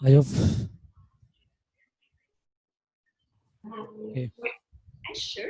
I have. Okay. Sure.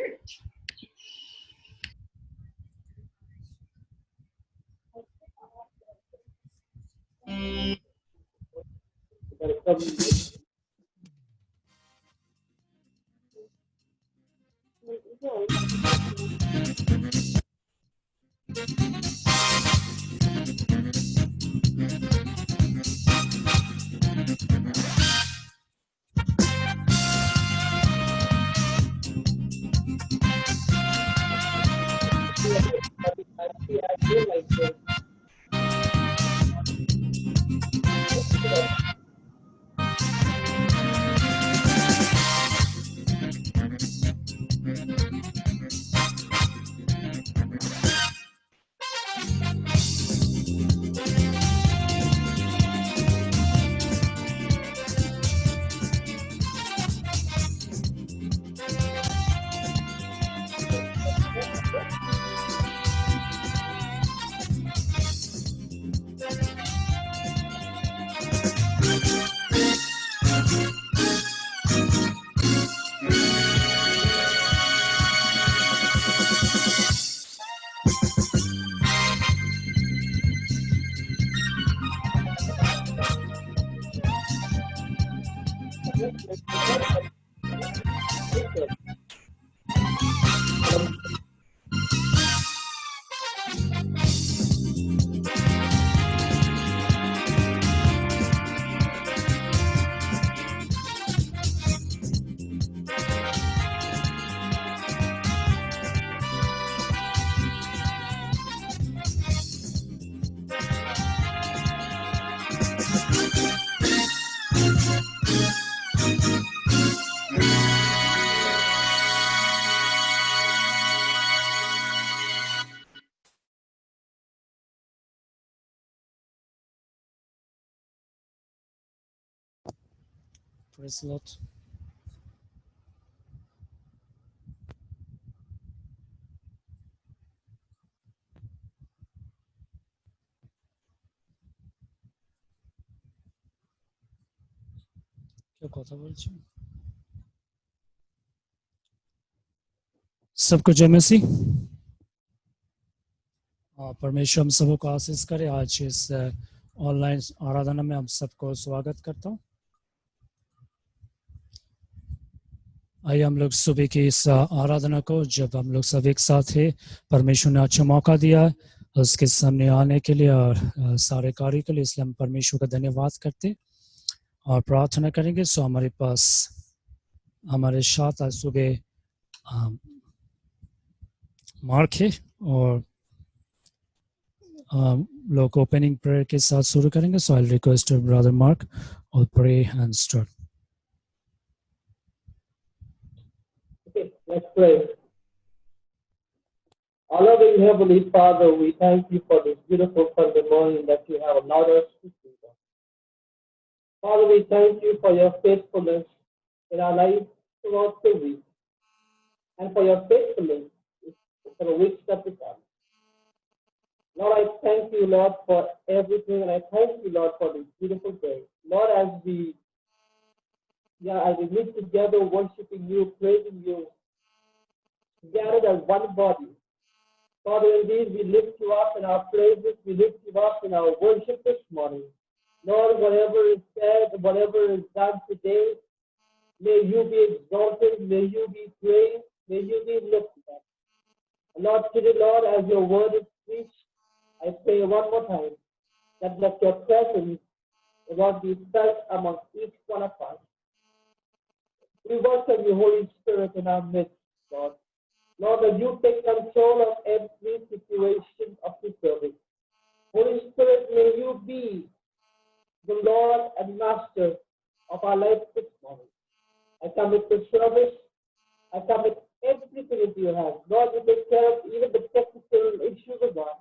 Praise the Lord. क्या কথা বলছি सबको जय मसीह। परमेश्वर हम सबको आशीष करे। आज इस ऑनलाइन आराधना में हम सबको स्वागत करता हूँ। आइए हम लोग सुबह की इस आराधना को, जब हम लोग सब एक साथ हैं, परमेश्वर ने अच्छा मौका दिया उसके सामने आने के लिए और सारे कार्य के लिए, इसलिए हम परमेश्वर का धन्यवाद करते और प्रार्थना करेंगे। सो हमारे पास हमारे साथ आज सुबह मार्क है और लोग ओपनिंग प्रेयर के साथ शुरू करेंगे। So I request brother Mark और pray and start. Okay, let's pray. Our loving Heavenly Father, we thank you for this beautiful Sunday morning that you have allowed us to see. Father, we thank you for your faithfulness in our lives throughout the week, and for your faithfulness for the weeks that to come. Lord, I thank you, Lord, for everything, and I thank you, Lord, for this beautiful day. Lord, as we meet together, worshiping you, praising you, gathered as one body. Father, indeed, we lift you up in our praises, we lift you up in our worship this morning. Lord, whatever is said, whatever is done today, may you be exalted, may you be praised, may you be lifted up. Lord, today, Lord, as your word is preached, I pray one more time that let your presence, Lord, be felt among each one of us. We welcome you, Holy Spirit, in our midst, Lord. Lord, that you take control of every situation of the service. Holy Spirit, may you be the Lord and Master of our life this morning. I commit the service. I commit everything into your hands. Lord, you take care of even the technical issues of God.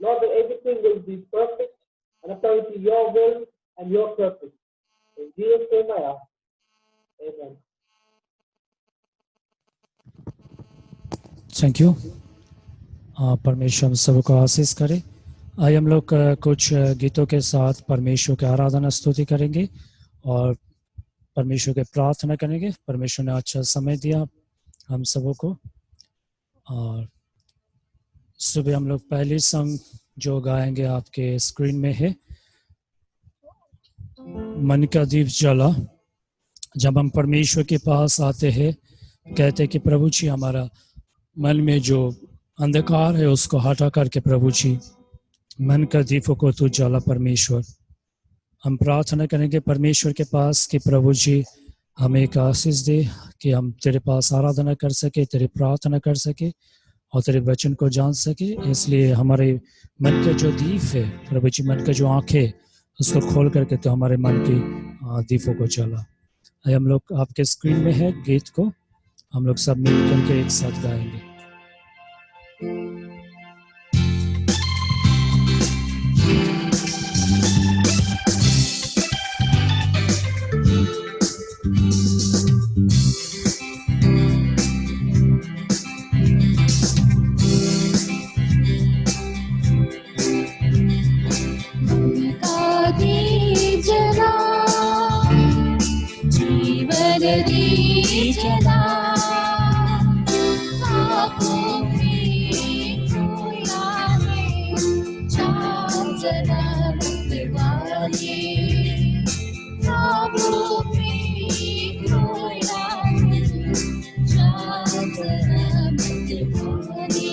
Lord, that everything will be perfect and according to your will and your purpose. In Jesus' name I ask. Amen. Thank you. परमेश्वर हम सबको आशीष करे। आइए हम लोग कुछ गीतों के साथ परमेश्वर की आराधना स्तुति करेंगे और परमेश्वर के प्रार्थना करेंगे। परमेश्वर ने अच्छा समय दिया हम सबों को। और सुबह हम लोग पहली संग जो गाएंगे आपके स्क्रीन में है, मन का दीप जला। जब हम परमेश्वर के पास आते हैं, कहते कि प्रभु जी हमारा मन में जो अंधकार है उसको हटा करके प्रभु जी मन का दीपों को तू जला। परमेश्वर, हम प्रार्थना करेंगे परमेश्वर के पास कि प्रभु जी हमें एक आशीष दे कि हम तेरे पास आराधना कर सके, तेरी प्रार्थना कर सके और तेरे वचन को जान सके। इसलिए हमारे मन के जो दीप है प्रभु जी, मन के जो आंखें, उसको खोल करके तो हमारे मन के दीपों को जला। हम लोग आपके स्क्रीन में है गीत को हम लोग सब मिल करके एक साथ गाएंगे। जला आँखों में खोया है चाँद जरा वाले, आँखों में खोया है चाँद जरा वाले।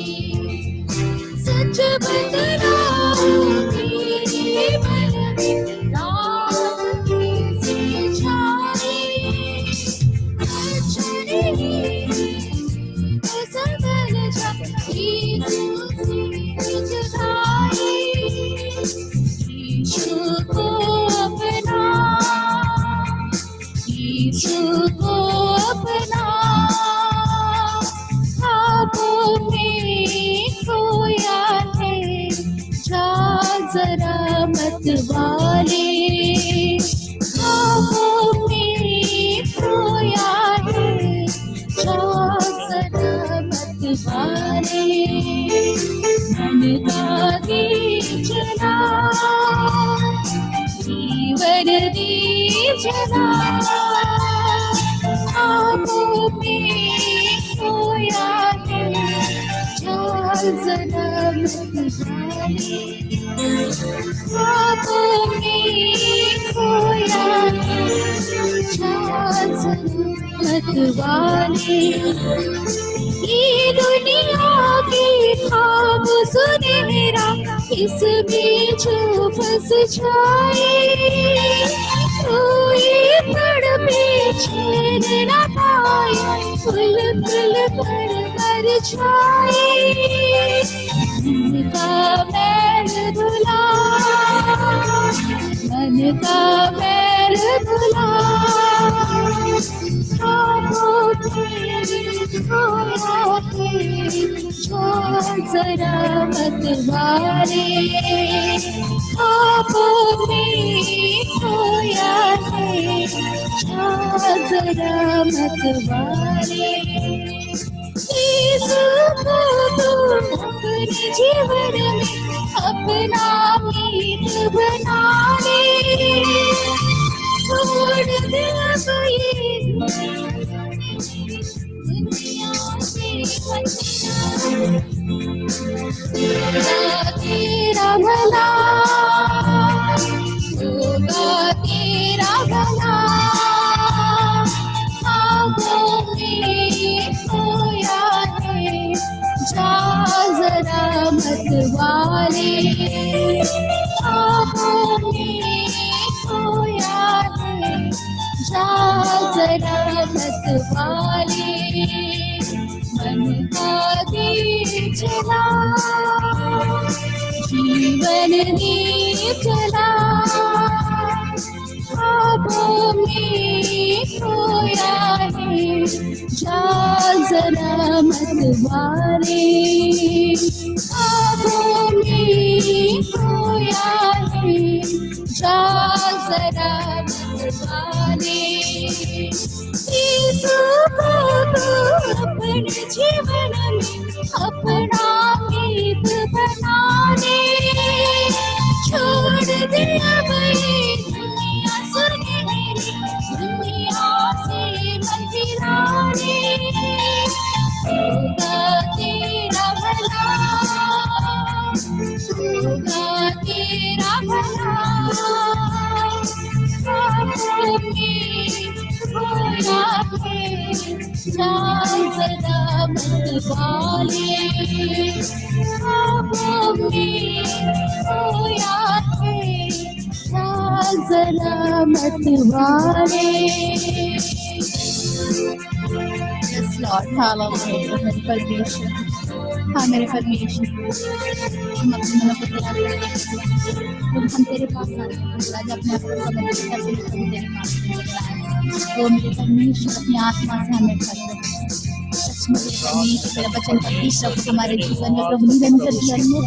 सच बतलाओ तेरे मन में रात कैसे छाए, जरा मत वाले, ख्वाबों में खोया है जरा मत वाले। मन का दीप जला, जीवन दीप जला, ख्वाबों में खोया है जरा मत वाले। ख्वाबों में खोया मत वाले। ये दुनिया के ख्वाब सुनहरा इसमें जो फंस जाए, कोई पड़ पे चैन न पाए, फुल फुल कर कर छाए। मन का मैल धुला, मन का मैल धुला, ख्वाबों में खोया है जरा मत वाले, ख्वाबों में खोया है जरा मत वाले। यीशु को तुम अपने जीवन में अपना मीत बना ले, छोड़ दे अब ये दुनिया से तेरा भला होगा, तेरा भला ख्वाबों में खोया है जरा मत वाले, ख्वाबों में खोया है जरा मत वाले। मन का दीप जला, जीवन दीप जला, ख्वाबों में खोया है जरा मत वाले, ख्वाबों में खोया है जरा मत वाले। यीशु को तो अपने जीवन में अपना मीत बना ले, छोड़ दे अब ये दुनिया सुनहरी होगा तेरा भला ख्वाबों में खोया है सलामत वाले ख्वाबों में खोया है सलामत वाले। Yes, Lord, hallelujah, मेरे परमेश्वर, हाँ मेरे परमेश्वर, हम अपने मन को तेरा जब हम तेरे पास आते हैं जब अपने आप को समझते हैं तेरे पास तो मेरे परमेश्वर अपनी आत्मा से हमें भर दे। सच में मेरे परमेश्वर तेरा वचन का तीसरा हमारे जीवन में प्रभु निरंतर करने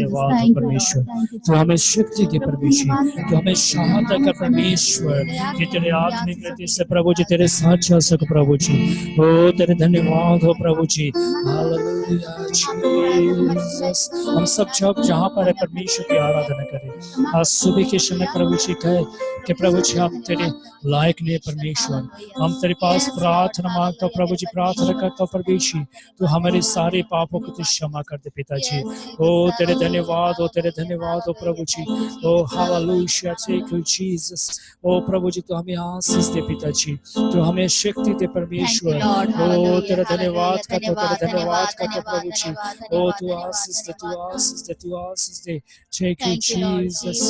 पाए परमेश्वर, तो हमें शक्ति के परमेश्वर, तो हमें सहायता का परमेश्वर कि तेरे आत्मिक रीति से प्रभु जी तेरे साथ चल सको प्रभु जी। ओ तेरे धन्यवाद हो प्रभु जी, हालेलुया जीसस। हम सब जहाँ पर है परमेश्वर की आराधना करें। आज सुबह के समय प्रभु जी कहे कि प्रभु जी हम तेरे लायक नहीं परमेश्वर, हम तेरे पास प्रार्थना मांगता प्रभु जी, प्रार्थना करता प्रभु जी तो हमारे सारे पापों को तो क्षमा कर दे पिताजी। ओ तेरे धन्यवाद हो, तेरे धन्यवाद हो प्रभु जी। ओ हालेलुया थैंक यू जीसस। ओ प्रभु जी तो हमें आशीष दे पिताजी, तो हमें शक्ति दे परमेश्वर। ओ तेरा धन्यवाद का तो, तेरा धन्यवाद का तो प्रभु जी। ओ तू आशीष दे, तू आशीष दे, तू आशीष दे। Thank you Jesus.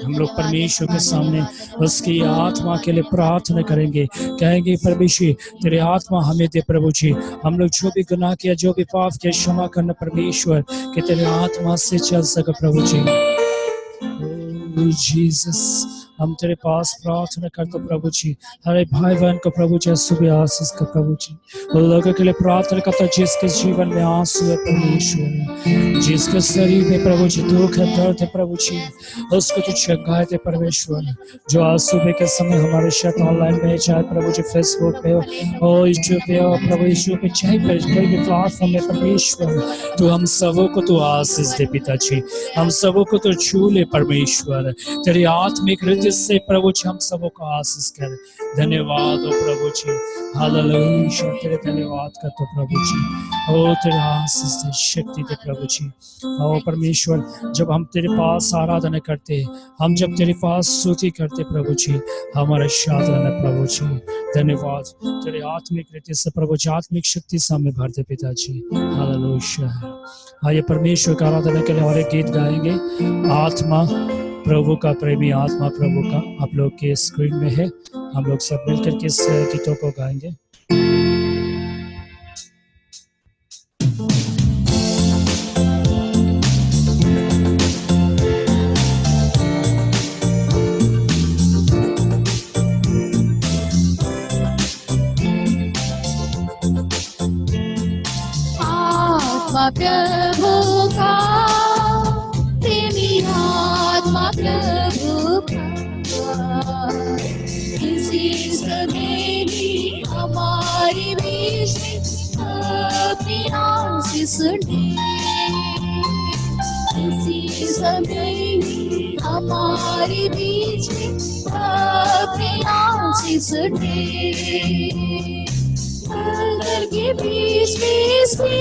हम लोग परमेश्वर के सामने उसकी आत्मा के लिए प्रार्थना करेंगे, कहेंगे परमेश्वर तेरे आत्मा हमें दे प्रभु जी। हम लोग जो भी गुनाह किया, जो भी पाप किया, क्षमा करना परमेश्वर कि तेरे आत्मा से चल सके प्रभु जी। जीसस हम तेरे पास प्रार्थना करते प्रभु जी, हरे भाई बहन को प्रभु जी सुबह आशीष का प्रभु जी। उन लोगों के लिए प्रार्थना करता जिसके जीवन में आंसू है परमेश्वर, जिसके शरीर में प्रभु जी दुख है, दर्द है प्रभु जी, उसको तो चंगाई दे परमेश्वर। जो आज सुबह के समय हमारे साथ ऑनलाइन में, चाहे प्रभु जी फेसबुक पे हो और यूट्यूब पे हो प्रभु यीशु पे, चाहे कोई भी प्लेटफॉर्म में परमेश्वर, तो हम सबों को तो आशीष दे पिताजी, हम सबों को तो छू ले परमेश्वर। तेरी आत्मिक से प्रभु जी हम सबों को आशीष कर। धन्यवाद हो प्रभु जी, हालेलुया तेरे धन्यवाद का तो प्रभु जी। ओ तेरे आशीष दे, शक्ति दे प्रभु जी। ओ परमेश्वर जब हम तेरे पास आराधना करते, हम जब तेरे पास स्तुति करते प्रभु जी, हमारा साधना प्रभु जी। धन्यवाद तेरे आत्मिक रीति से प्रभु जी, आत्मिक शक्ति से हमें भर दे पिताजी, हालेलुया। आइए परमेश्वर का आराधना के लिए और एक गीत गाएंगे, आत्मा प्रभु का, प्रेमी आत्मा प्रभु का। आप लोग के स्क्रीन में है, हम लोग सब मिलकर के इस गीतों को गाएंगे। आत्मा प्रभु का, प्रेमी आत्मा प्रभु का, इसी समय ही हमारे बीच में अपनी आशीष दे, इसी समय ही हमारे बीच में अपनी आशीष दे। नगर के बीच में से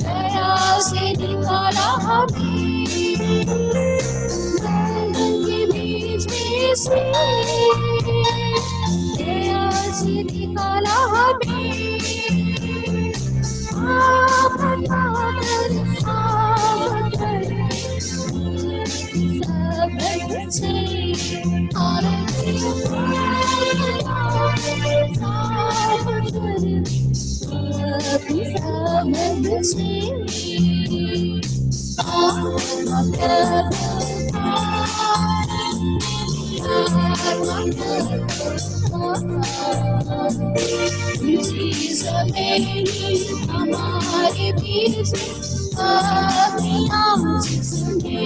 दया से निकाला हमें, नगर के बीच में से दया से निकाला हमें। आप से हमारे बीच अपनी आशीष दे,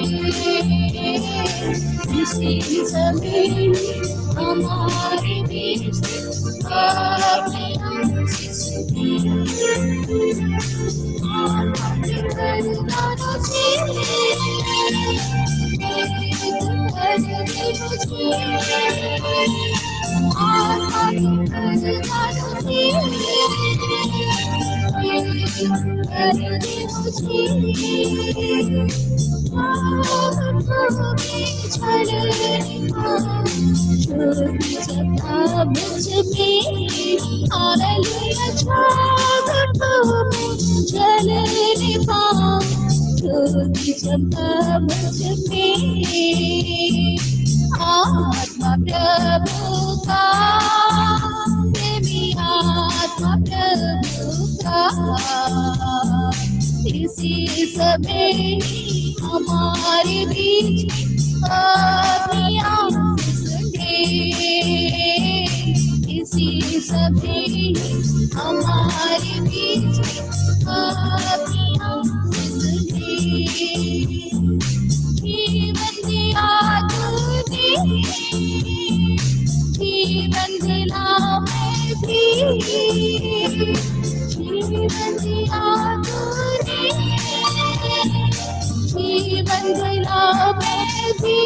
इसी समय हमारे बीच अपनी आशीष दे। कर दे मुझे आँखों में छलने छोटी जगह मुझ पे हालेलुया आँखों में छलने छोटी जगह मुझ पे आत्मा प्रभु का प्रेमी आत्मा प्रभु का इसी समय हमारे बीच अपनी आँख सुने इसी समय हमारे बीच अपनी आँख सुने जीवन दिया तूने जीवन दिला मैं भी जीवन दिया तूने जीवन दिला मैं भी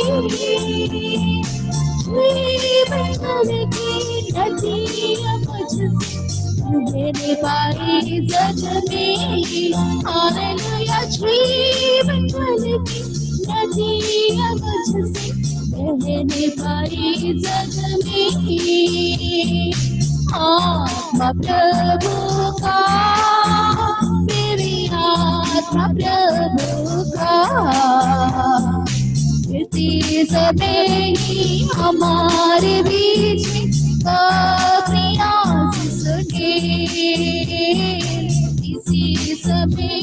जीवन की नदियाँ मुझसे मेरे पाई जग में हालेलुया जीवन की नदियाँ मुझसे बहने पाई जग में आत्मा प्रभु का मेरी आत्मा प्रभु का इसी समय ही हमारे बीच अपनी आँख सुने इसी समय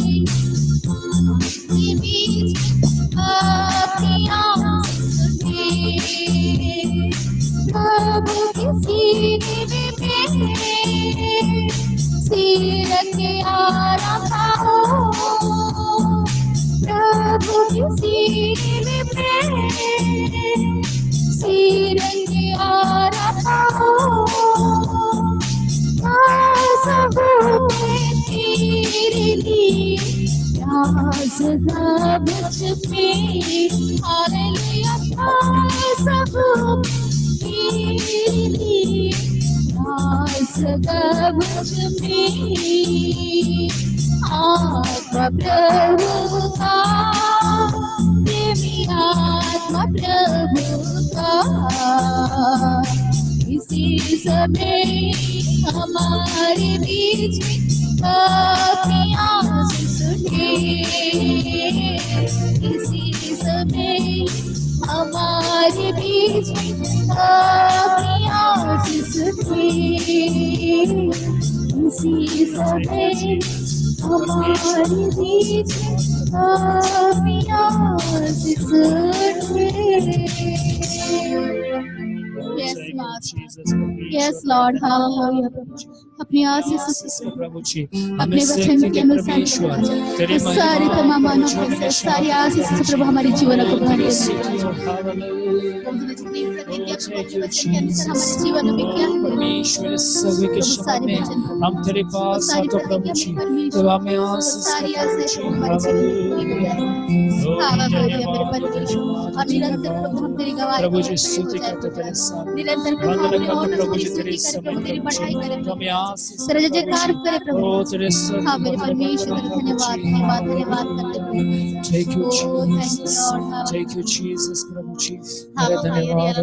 के बीच अपनी आँख सुने प्रभु के सीने में सिर के आराम हो प्रभु के सीने में सिर के आराम हो तेरे लिए प्यास था मुझ पे हालेलुया प्यास तेरे लिए प्यास था मुझ में आत्मा प्रभु का प्रेमी आत्मा प्रभु का इसी समय हमारे बीच अपनी आँख सुने इसी समय हमारे बीच अपनी आँख सुने इसी समय हमारे बीच अपनी आँख सुने Yes, Lord, hallelujah. अपनी आशीष प्रभु जी अपने वचन के अनुसार सारी तमाम मानव से सारी आशीष से प्रभु हमारे जीवन को भर दे हमारे जीवन में क्या परमेश्वर सभी के समय में हम तेरे पास आते प्रभु जी तो हमें आशीष प्रभु जी स्तुति करते तेरे सामने वंदना करते प्रभु जी तेरे समय तेरी बढ़ाई करे हमें आशीष तेरे जयकार करे प्रभु तेरे हाँ मेरे परमेश्वर धन्यवाद धन्यवाद धन्यवाद करते Thank you Jesus Thank you Jesus प्रभु जी तेरे धन्यवाद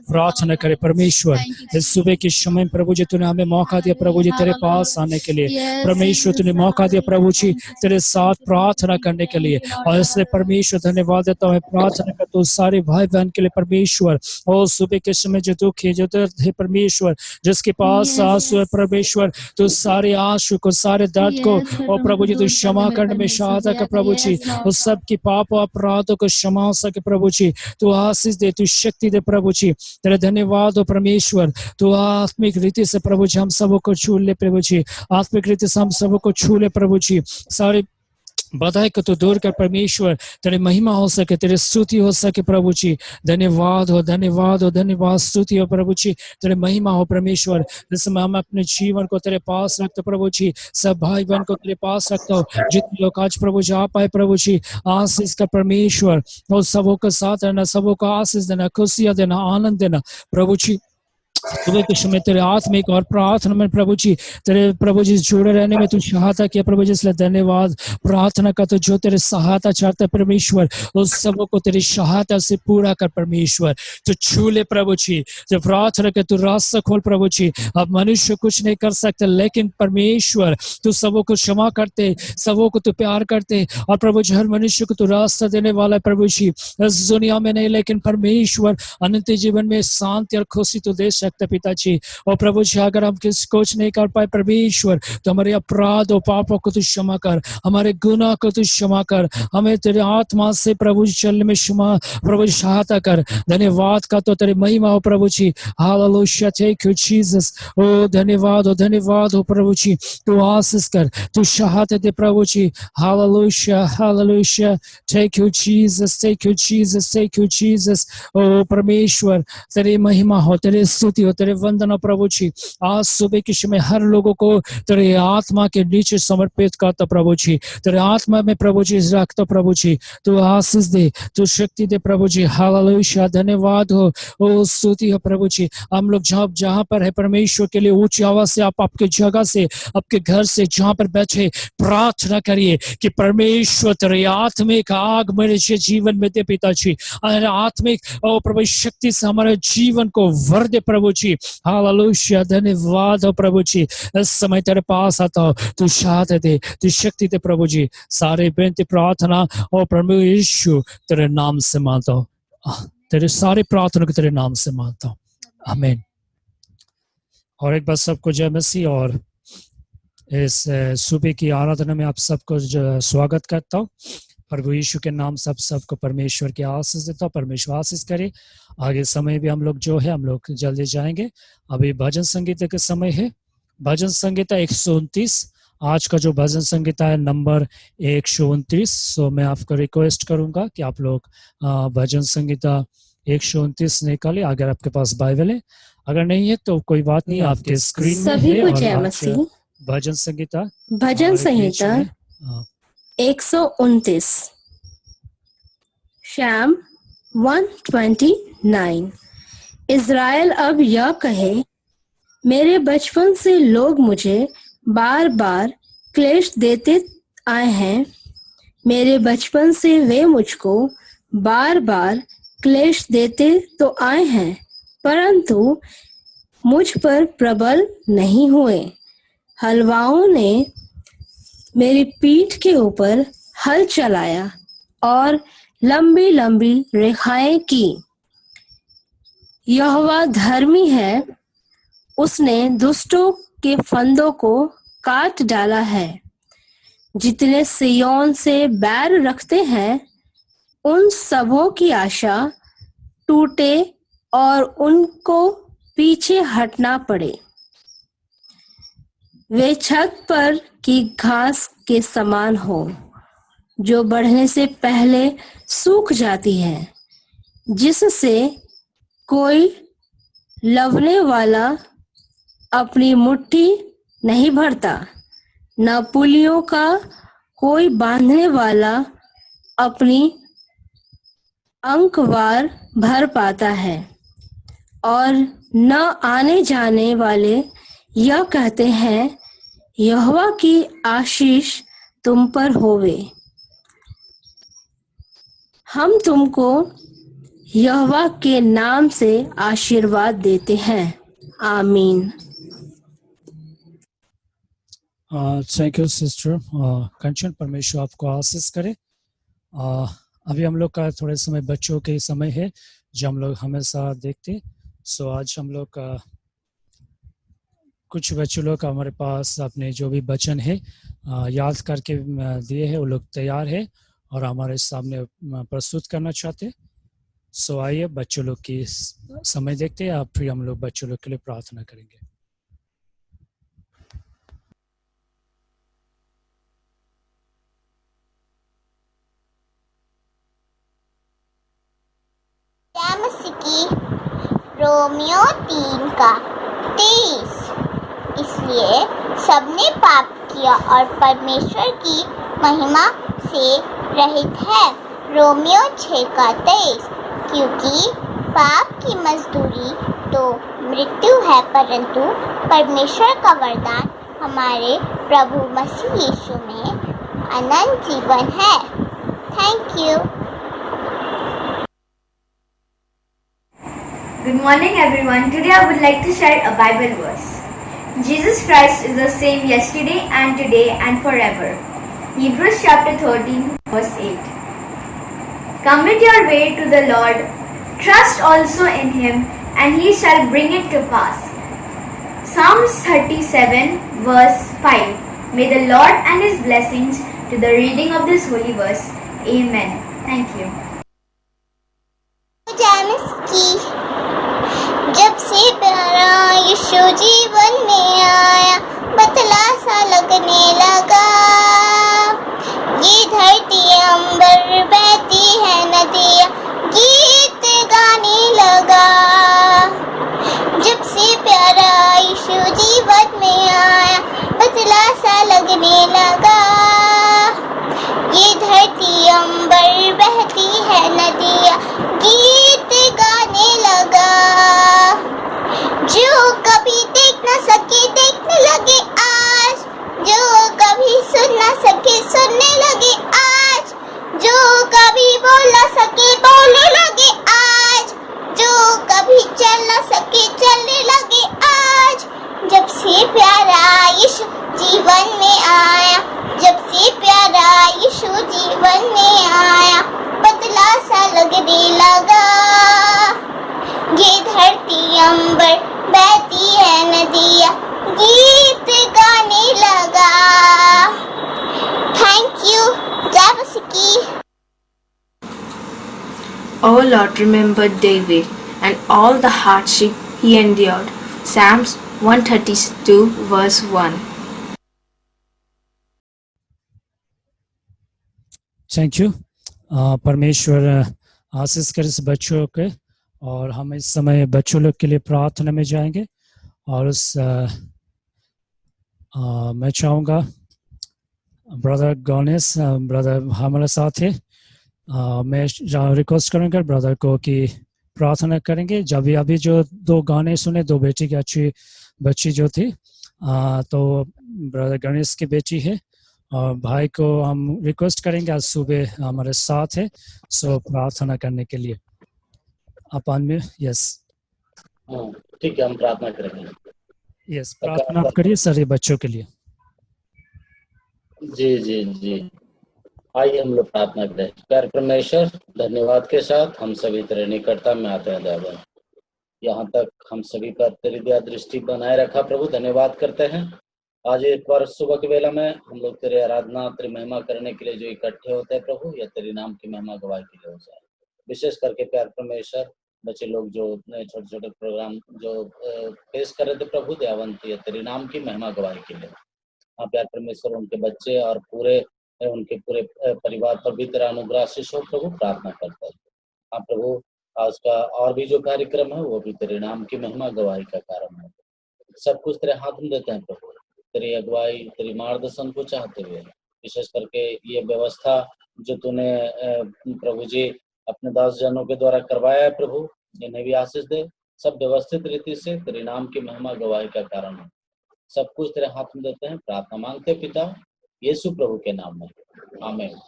प्रार्थना करे परमेश्वर इस सुबह के समय प्रभु जी तूने हमें मौका दिया प्रभु जी तेरे पास आने के लिए परमेश्वर तूने मौका दिया प्रभु जी तेरे साथ प्रार्थना करने के लिए और इसलिए परमेश्वर धन्यवाद देता हूँ प्रार्थना करता हूँ सारे भाई बहन के लिए परमेश्वर और सुबह के समय जो दुख है जो दर्द है परमेश्वर जिसके पास आंसू है परमेश्वर तो सारे आंसू को सारे दर्द को और प्रभु जी तू क्षमा करने में सहायता कर प्रभु जी उस सब की पाप और अपराधों को क्षमा हो सके प्रभु जी तू आशीष दे तू शक्ति दे प्रभु जी तेरे धन्यवाद हो परमेश्वर तू आत्मिक रीति से प्रभु जी हम सबको छू ले प्रभु जी आत्मिक रीति से हम सबको छू ले प्रभु जी सारे बधाई को तो दूर कर परमेश्वर तेरे महिमा हो सके तेरे स्तुति हो सके प्रभु जी धन्यवाद हो धन्यवाद स्तुति हो प्रभु जी तेरे महिमा हो परमेश्वर जिसमें हम अपने जीवन को तेरे पास रखते प्रभु जी सब भाई बहन को तेरे पास रखता हो जितने लोग आज प्रभु जी आ पाए प्रभु जी आशीष का परमेश्वर और सबों के साथ रहना सबों को आशीष देना खुशियां देना आनंद देना प्रभु जी सुबह के समय तेरे आत्मिक और प्रार्थना में प्रभु जी तेरे प्रभु जी जुड़े रहने में तू सहायता किया प्रभु जी, इसलिए धन्यवाद। प्रार्थना का तो जो तेरे सहायता चाहता है परमेश्वर, उस सबों को तेरी सहायता से पूरा कर परमेश्वर। तो छू ले प्रभु जी, जो प्रार्थना के तू रास्ता खोल प्रभु जी। अब मनुष्य कुछ नहीं कर सकते, लेकिन परमेश्वर तू सबों को क्षमा करते, सबों को तू प्यार करते, और प्रभु जी हर मनुष्य को तू रास्ता देने वाला है प्रभु जी। इस दुनिया में नहीं, लेकिन परमेश्वर अनंत जीवन में शांति और खुशी तो दे सकते पिताजी। और प्रभु जी अगर हम किसी कुछ नहीं कर पाए परमेश्वर, तो हमारे अपराध और पापों को तू क्षमा कर, हमारे गुनाह को तू क्षमा कर, हमें तेरे आत्मा से प्रभु जी चलने में क्षमा प्रभु जी सहायता कर। धन्यवाद का तो तेरी महिमा हो प्रभु जी। Hallelujah, thank you Jesus. ओ धन्यवाद हो प्रभु जी। तू आशीष कर, तू सहायता दे प्रभु जी। Hallelujah hallelujah, thank you Jesus, thank you Jesus, thank you Jesus. ओ परमेश्वर तेरी महिमा हो, तेरी स्तुति हो, तेरे वंदन हो प्रभु जी। आज सुबह के समय हर लोगों को तेरे आत्मा के नीचे समर्पित करता प्रभु जी, तेरे आत्मा में प्रभु जी रखता प्रभु जी। तू आशीष दे, तू शक्ति दे प्रभु जी। हालेलुया, धन्यवाद हो, ओ स्तुति हो प्रभु जी। हम लोग जहाँ पर है परमेश्वर के लिए ऊंची आवाज से आप आपके जगह से, आपके घर से जहाँ पर बैठे प्रार्थना करिए कि परमेश्वर तेरे आत्मिक आग मेरे जीवन में दे पिताजी। आत्मिक ओ प्रभु शक्ति से हमारे जीवन को भर दे प्रभु जी। हालेलुया, धन्यवाद हो प्रभु जी। इस समय तेरे पास आता हो, तू सहायता दे, तू शक्ति दे प्रभु जी। सारे बेनती प्रार्थना और प्रभु यीशु तेरे नाम से मांगता हूँ, तेरे सारे प्रार्थना को तेरे नाम से मांगता हूँ, आमीन। और एक बार सबको जय मसीह। और इस सुबह की आराधना में आप सबको स्वागत करता हूँ। प्रभु यीशु के नाम सबको परमेश्वर की आशीष देता हूँ। परमेश्वर आशीष करे। आगे समय भी हम लोग जो है हम लोग जल्दी जाएंगे। अभी भजन संगीत के समय है। भजन संगीता 129, आज का जो भजन संगीता है नंबर 129। सो मैं आपको रिक्वेस्ट करूंगा कि आप लोग भजन संगीता 129 निकालिए, अगर आपके पास बाइबल है। अगर नहीं है तो कोई बात नहीं, आपके स्क्रीन में है। और भजन संगीता 129 शाम 129। इज़राइल अब यह कहे, मेरे बचपन से लोग मुझे बार बार क्लेश देते आए हैं। मेरे बचपन से वे मुझको बार बार क्लेश देते तो आए हैं, परंतु मुझ पर प्रबल नहीं हुए। हलवाओं ने मेरी पीठ के ऊपर हल चलाया और लंबी लंबी रेखाएं की। यहोवा धर्मी है, उसने दुष्टों के फंदों को काट डाला है। जितने सिय्योन से बैर रखते हैं, उन सबों की आशा टूटे और उनको पीछे हटना पड़े। वे छत पर की घास के समान हो, जो बढ़ने से पहले सूख जाती है, जिससे कोई लवने वाला अपनी मुट्ठी नहीं भरता, न पुलियों का कोई बांधने वाला अपनी अंकवार भर पाता है। और न आने जाने वाले यह कहते हैं, यहोवा की आशीष तुम पर होवे। हम तुमको यहोवा के नाम से आशीर्वाद देते हैं, आमीन। थैंक यू सिस्टर कंचन, परमेश्वर आपको आशीष करे। अभी हम लोग का थोड़े समय बच्चों के समय है जो हम लोग हमेशा देखते। सो आज हम लोग का कुछ बच्चों लोग हमारे पास अपने जो भी वचन है याद करके दिए हैं, वो लोग तैयार है और हमारे सामने प्रस्तुत करना चाहते। सो आइए बच्चों लोग की समय देखते हैं, फिर हम लोग बच्चों लोग के लिए प्रार्थना करेंगे। रोमियो 3:23। इसलिए सबने पाप किया और परमेश्वर की महिमा से रहित है। रोमियो 6:23। क्योंकि पाप की मजदूरी तो मृत्यु है, परंतु परमेश्वर का वरदान हमारे प्रभु मसीह यीशु में अनंत जीवन है। Thank you. Good morning everyone. Today I would like to share a Bible verse. Jesus Christ is the same yesterday and today and forever. Hebrews chapter 13 verse 8. Commit your way to the Lord. Trust also in Him and He shall bring it to pass. Psalms 37 verse 5. May the Lord and His blessings to the reading of this holy verse. Amen. Thank you. जानिस की जब से प्यारा यीशु जीवन में आया, बतला सा लगने लगा। ये धरती अंबर बहती है नदियाँ, गीत गाने लगा। जब से प्यारा यीशु जीवन में आया, बतला सा लगने लगा। ये धरती अंबर बहती है नदियाँ, गीत गाने लगा। जो कभी देख न सके देखने लगे आज, जो कभी सुन न सके सुनने लगे आज, जो कभी बोल न सके बोलने लगे आज, जो कभी चल न सके चलने लगे आज। जब से प्यारा यीशु जीवन में आया, जब से प्यारा यीशु जीवन में आया, बदला सा लगने लगा। ये धरती अंबर बहती है नदियाँ, गीत गाने लगा। Thank you. जय मसीह। O Lord, remember David and all the hardship he endured. Psalms 132 verse 1. Thank you. परमेश्वर आशीष करे इस बच्चों के, और हम इस समय बच्चों लोग के लिए प्रार्थना में जाएंगे। और उस मैं चाहूँगा ब्रदर गणेश ब्रदर हमारे साथ है। मैं रिक्वेस्ट करूँगा ब्रदर को कि प्रार्थना करेंगे। जब अभी जो दो गाने सुने, दो बेटी की अच्छी बच्ची जो थी, तो ब्रदर गणेश की बेटी है, और भाई को हम रिक्वेस्ट करेंगे आज सुबह हमारे साथ है, सो प्रार्थना करने के लिए। अपन में यस ठीक है, हम प्रार्थना करेंगे। यस, प्रार्थना आप करिए सारे बच्चों के लिए। जी जी जी, आइए हम लोग प्रार्थना करें। प्यारे परमेश्वर, धन्यवाद के साथ हम सभी तेरे निकटता में आते हैं देवा। यहाँ तक हम सभी का तेरी दया दृष्टि बनाए रखा प्रभु, धन्यवाद करते हैं। आज एक बार सुबह के वेला में हम लोग तेरे आराधना तेरी महिमा करने के लिए जो इकट्ठे होते हैं प्रभु, या तेरी नाम की महिमा गवाही के लिए हो जाए। विशेष करके प्यार परमेश्वर, बच्चे लोग जो छोटे छोटे प्रोग्राम जो पेश कर रहे थे प्रभु, दयावंती तेरी नाम की महिमा गवाही के लिए। हाँ प्यार परमेश्वर, उनके बच्चे और उनके पूरे परिवार पर भी तेरा अनुग्रह आशीष हो प्रभु, प्रार्थना करते हैं। हाँ प्रभु, आज का और भी जो कार्यक्रम है वो भी तेरे नाम की महिमा गवाही का कारण है। सब कुछ तेरे हाथ में देते हैं प्रभु, तेरी अगुवाई तेरी मार्गदर्शन को चाहते हुए। विशेष करके ये व्यवस्था जो तूने प्रभु जी अपने दास जनों के द्वारा करवाया है प्रभु, इन्हें भी आशीष दे। सब व्यवस्थित रीति से तेरे नाम की महिमा गवाही का कारण है। सब कुछ तेरे हाथ में देते हैं, प्रार्थना मांगते पिता यीशु प्रभु के नाम में, आमीन।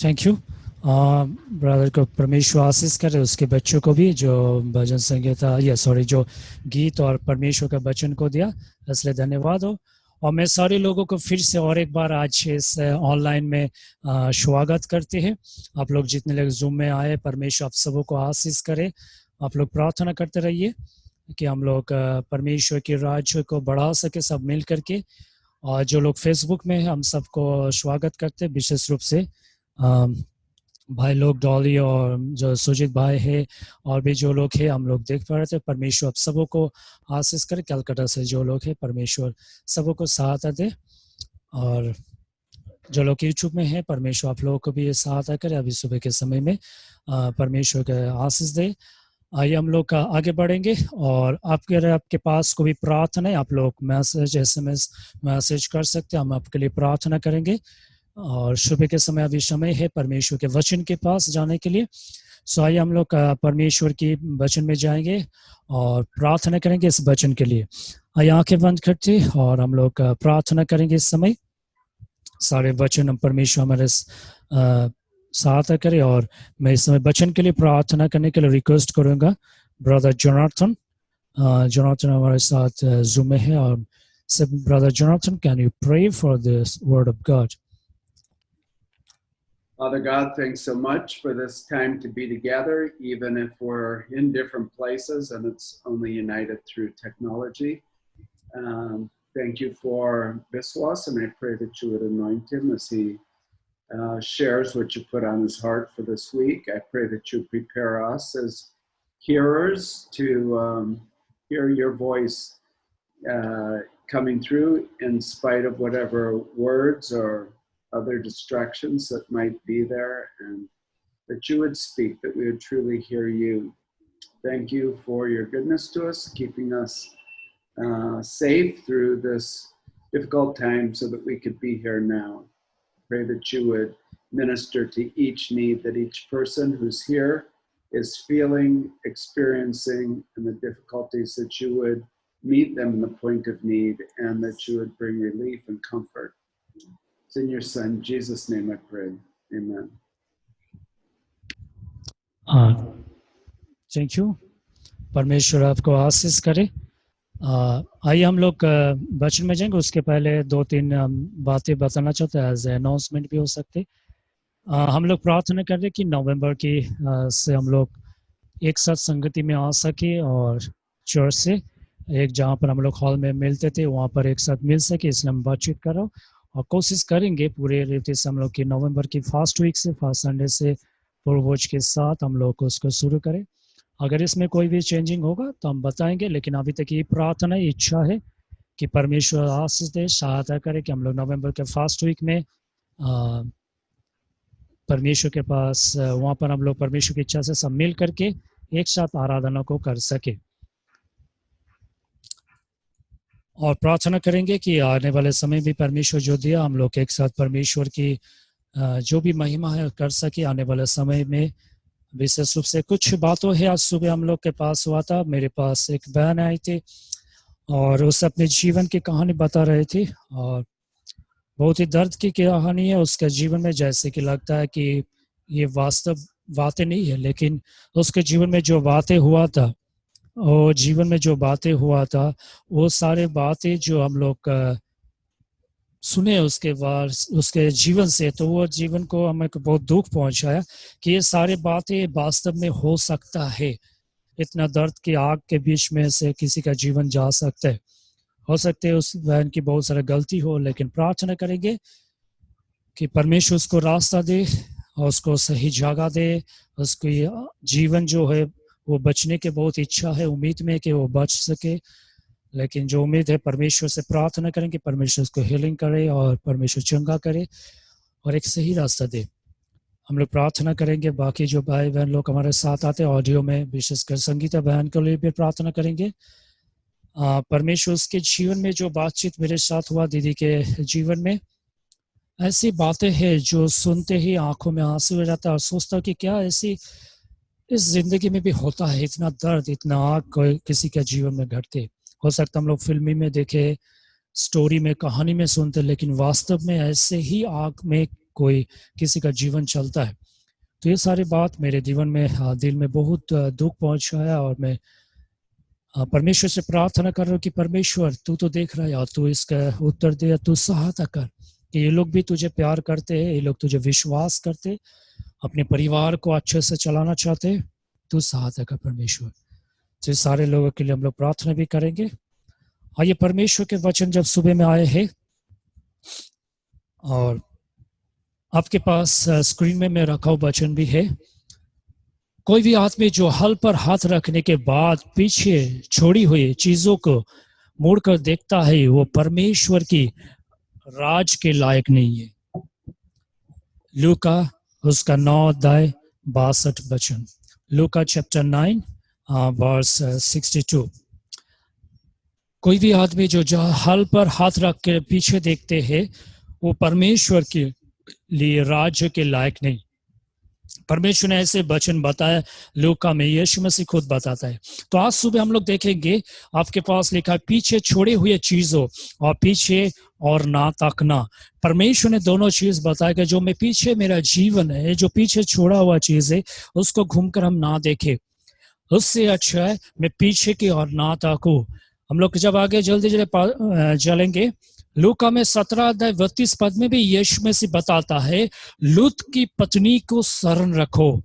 थैंक यू ब्रदर को परमेश्वर आशीष करे, उसके बच्चों को भी जो भजन संगीत जो गीत और परमेश्वर का वचन को दिया, इसलिए धन्यवाद हो। और मैं सारे लोगों को फिर से और एक बार आज इस ऑनलाइन में स्वागत करते हैं। आप लोग जितने लोग जूम में आए, परमेश्वर आप सबों को आशीष करे। आप लोग प्रार्थना करते रहिए कि हम लोग परमेश्वर के राज्य को बढ़ा सके सब मिल करके। और जो लोग फेसबुक में हैं, हम सबको स्वागत करते हैं, विशेष रूप से भाई लोग डॉली और जो सुजीत भाई है, और भी जो लोग हैं हम लोग देख पा रहे थे। परमेश्वर आप सबों को आशीष करे। कलकत्ता से जो लोग हैं, परमेश्वर सबों को सहायता दे। और जो लोग यूट्यूब में हैं, परमेश्वर आप लोगों को भी ये सहायता करे अभी सुबह के समय में, परमेश्वर का आशीष दे। आइए हम लोग आगे बढ़ेंगे। और आपके पास कोई प्रार्थना है, आप लोग मैसेज SMS मैसेज कर सकते हैं, हम आपके लिए प्रार्थना करेंगे। और सुबह के समय अभी समय है परमेश्वर के वचन के पास जाने के लिए। सो आइए हम लोग परमेश्वर की वचन में जाएंगे और प्रार्थना करेंगे इस वचन के लिए। आइए आंखें बंद करते और हम लोग प्रार्थना करेंगे इस समय। सारे वचन परमेश्वर हमारे सहायता करे और मैं इस समय वचन के लिए प्रार्थना करने के लिए रिक्वेस्ट करूंगा ब्रदर जोनाथन। जोनाथन हमारे साथ जूम में है और brother Jonathan, can you pray for this word of God? Father God, thanks so much for this time to be together, even if we're in different places and it's only united through technology. Thank you for Biswas, and I pray that you would anoint him as he shares what you put on his heart for this week. I pray that you prepare us as hearers to hear your voice coming through in spite of whatever words or other distractions that might be there, and that you would speak, that we would truly hear you. Thank you for your goodness to us, keeping us safe through this difficult time so that we could be here now. Pray that you would minister to each need that each person who's here is feeling, experiencing, and the difficulties, that you would meet them in the point of need, and that you would bring relief and comfort. It's in your Son, Jesus' name I pray. Amen. Thank you. परमेश्वर आपको आशीष करे। आइए हम लोग वचन में जाएंगे। उसके पहले 2-3 बातें बताना चाहते हैं, एज अनाउंसमेंट भी हो सकते। हम लोग प्रार्थना कर रहे कि नवंबर की से हम लोग एक साथ संगति में आ सके और चर्च से एक जहाँ पर हम लोग हॉल में मिलते थे वहाँ पर एक साथ मिल सके, इसलिए हम बातचीत करो और कोशिश करेंगे पूरे रीति से हम लोग की नवंबर की फर्स्ट वीक से, फर्स्ट संडे से पूर्वज के साथ हम लोग उसको शुरू करें। अगर इसमें कोई भी चेंजिंग होगा तो हम बताएंगे, लेकिन अभी तक ये प्रार्थना इच्छा है कि परमेश्वर आशीष दे, सहायता करे कि हम लोग नवंबर के फर्स्ट वीक में परमेश्वर के पास वहाँ पर हम लोग परमेश्वर की इच्छा से सब मिल करके एक साथ आराधना को कर सके। और प्रार्थना करेंगे कि आने वाले समय भी परमेश्वर जो दिया हम लोग एक साथ परमेश्वर की जो भी महिमा है कर सके आने वाले समय में। विशेष रूप से कुछ बातों है, आज सुबह हम लोग के पास हुआ था, मेरे पास एक बहन आई थी और उस अपने जीवन की कहानी बता रहे थे और बहुत ही दर्द की कहानी है उसके जीवन में। जैसे कि लगता है कि ये वास्तव बातें नहीं है, लेकिन उसके जीवन में जो बातें हुआ था और जीवन में जो बातें हुआ था वो सारे बातें जो हम लोग सुने उसके बाद उसके जीवन से, तो वो जीवन को हमें बहुत दुख पहुंचाया कि ये सारी बातें वास्तव में हो सकता है। इतना दर्द की आग के बीच में से किसी का जीवन जा सकता है। हो सकते है उस बहन की बहुत सारी गलती हो, लेकिन प्रार्थना करेंगे कि परमेश्वर उसको रास्ता दे और उसको सही जगह दे। उसकी जीवन जो है वो बचने की बहुत इच्छा है, उम्मीद में कि वो बच सके, लेकिन जो उम्मीद है परमेश्वर से प्रार्थना करेंगे परमेश्वर उसको हीलिंग करे और परमेश्वर चंगा करे और एक सही रास्ता दे। हम लोग प्रार्थना करेंगे। बाकी जो भाई बहन लोग हमारे साथ आते हैं ऑडियो में, विशेषकर संगीता बहन के लिए भी प्रार्थना करेंगे। परमेश्वर उसके जीवन में जो बातचीत मेरे साथ हुआ दीदी के जीवन में, ऐसी बातें हैं जो सुनते ही आंखों में आंसू हो जाता है और सोचता कि क्या ऐसी इस जिंदगी में भी होता है, इतना दर्द इतना आग किसी के जीवन में घटते। हो सकता हम लोग फिल्मी में देखे, स्टोरी में, कहानी में सुनते, लेकिन वास्तव में ऐसे ही आग में कोई किसी का जीवन चलता है। तो ये सारी बात मेरे जीवन में दिल में बहुत दुख पहुंचाया और मैं परमेश्वर से प्रार्थना कर रहा हूँ कि परमेश्वर तू तो देख रहा है और तू इसका उत्तर दे, तू सहायता कर कि ये लोग भी तुझे प्यार करते हैं, ये लोग तुझे विश्वास करते, अपने परिवार को अच्छे से चलाना चाहते, तू सहायता कर परमेश्वर। तो सारे लोगों के लिए हम लोग प्रार्थना भी करेंगे। आइए परमेश्वर के वचन जब सुबह में आए हैं और आपके पास स्क्रीन में मैं रखा हुआ वचन भी है। कोई भी आदमी जो हल पर हाथ रखने के बाद पीछे छोड़ी हुई चीजों को मुड़कर देखता है वो परमेश्वर की राज के लायक नहीं है। लूका उसका 9:62 वचन, लूका चैप्टर 9 वर्स 62। कोई भी आदमी जो हल पर हाथ रख के पीछे देखते हैं वो परमेश्वर के लिए राज्य के लायक नहीं। परमेश्वर ने ऐसे वचन बताया लूका में, यीशु मसीह खुद बताता है। तो आज सुबह हम लोग देखेंगे, आपके पास लिखा है पीछे छोड़े हुए चीजों और पीछे और ना ताकना। परमेश्वर ने दोनों चीज बताया कि जो मैं पीछे मेरा जीवन है, जो पीछे छोड़ा हुआ चीज है, उसको घूमकर हम ना देखें। उससे अच्छा है मैं पीछे की और ना ताकूं। हम लोग जब आगे जल्दी चलेंगे, लूका में 17:32 में भी यीशु मसीह बताता है लूत की पत्नी को शरण रखो।